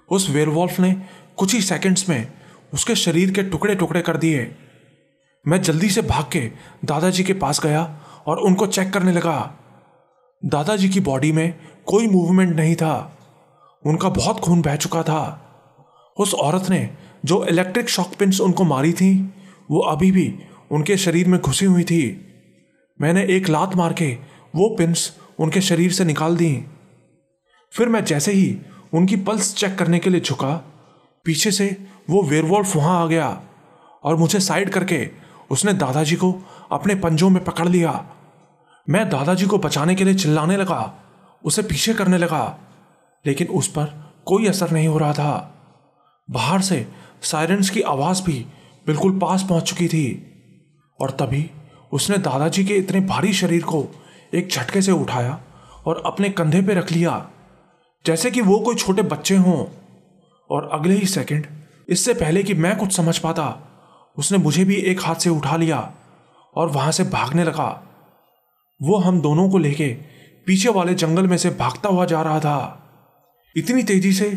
उस वेयरवुल्फ ने कुछ ही सेकंड्स में उसके शरीर के टुकड़े टुकड़े कर दिए। मैं जल्दी से भाग के दादाजी के पास गया और उनको चेक करने लगा। दादाजी की बॉडी में कोई मूवमेंट नहीं था, उनका बहुत खून बह चुका था। उस औरत ने जो इलेक्ट्रिक शॉक पिन्स उनको मारी थी वो अभी भी उनके शरीर में घुसी हुई थी। मैंने एक लात मार के वो पिन्स उनके शरीर से निकाल दी। फिर मैं जैसे ही उनकी पल्स चेक करने के लिए झुका, पीछे से वो वेयरवुल्फ वहां आ गया और मुझे साइड करके उसने दादाजी को अपने पंजों में पकड़ लिया। मैं दादाजी को बचाने के लिए चिल्लाने लगा, उसे पीछे करने लगा, लेकिन उस पर कोई असर नहीं हो रहा था। बाहर से सायरन्स की आवाज भी बिल्कुल पास पहुंच चुकी थी और तभी उसने दादाजी के इतने भारी शरीर को एक झटके से उठाया और अपने कंधे पे रख लिया, जैसे कि वो कोई छोटे बच्चे हों। और अगले ही सेकंड, इससे पहले कि मैं कुछ समझ पाता, उसने मुझे भी एक हाथ से उठा लिया और वहां से भागने लगा। वो हम दोनों को लेके पीछे वाले जंगल में से भागता हुआ जा रहा था, इतनी तेजी से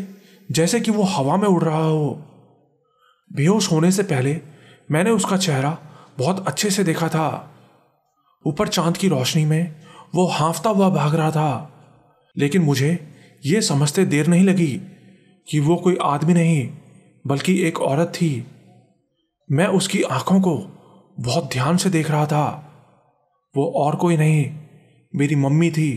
जैसे कि वो हवा में उड़ रहा हो। बेहोश होने से पहले मैंने उसका चेहरा बहुत अच्छे से देखा था। ऊपर चांद की रोशनी में वो हांफता हुआ भाग रहा था, लेकिन मुझे ये समझते देर नहीं लगी कि वो कोई आदमी नहीं बल्कि एक औरत थी। मैं उसकी आंखों को बहुत ध्यान से देख रहा था। वो और कोई नहीं, मेरी मम्मी थी।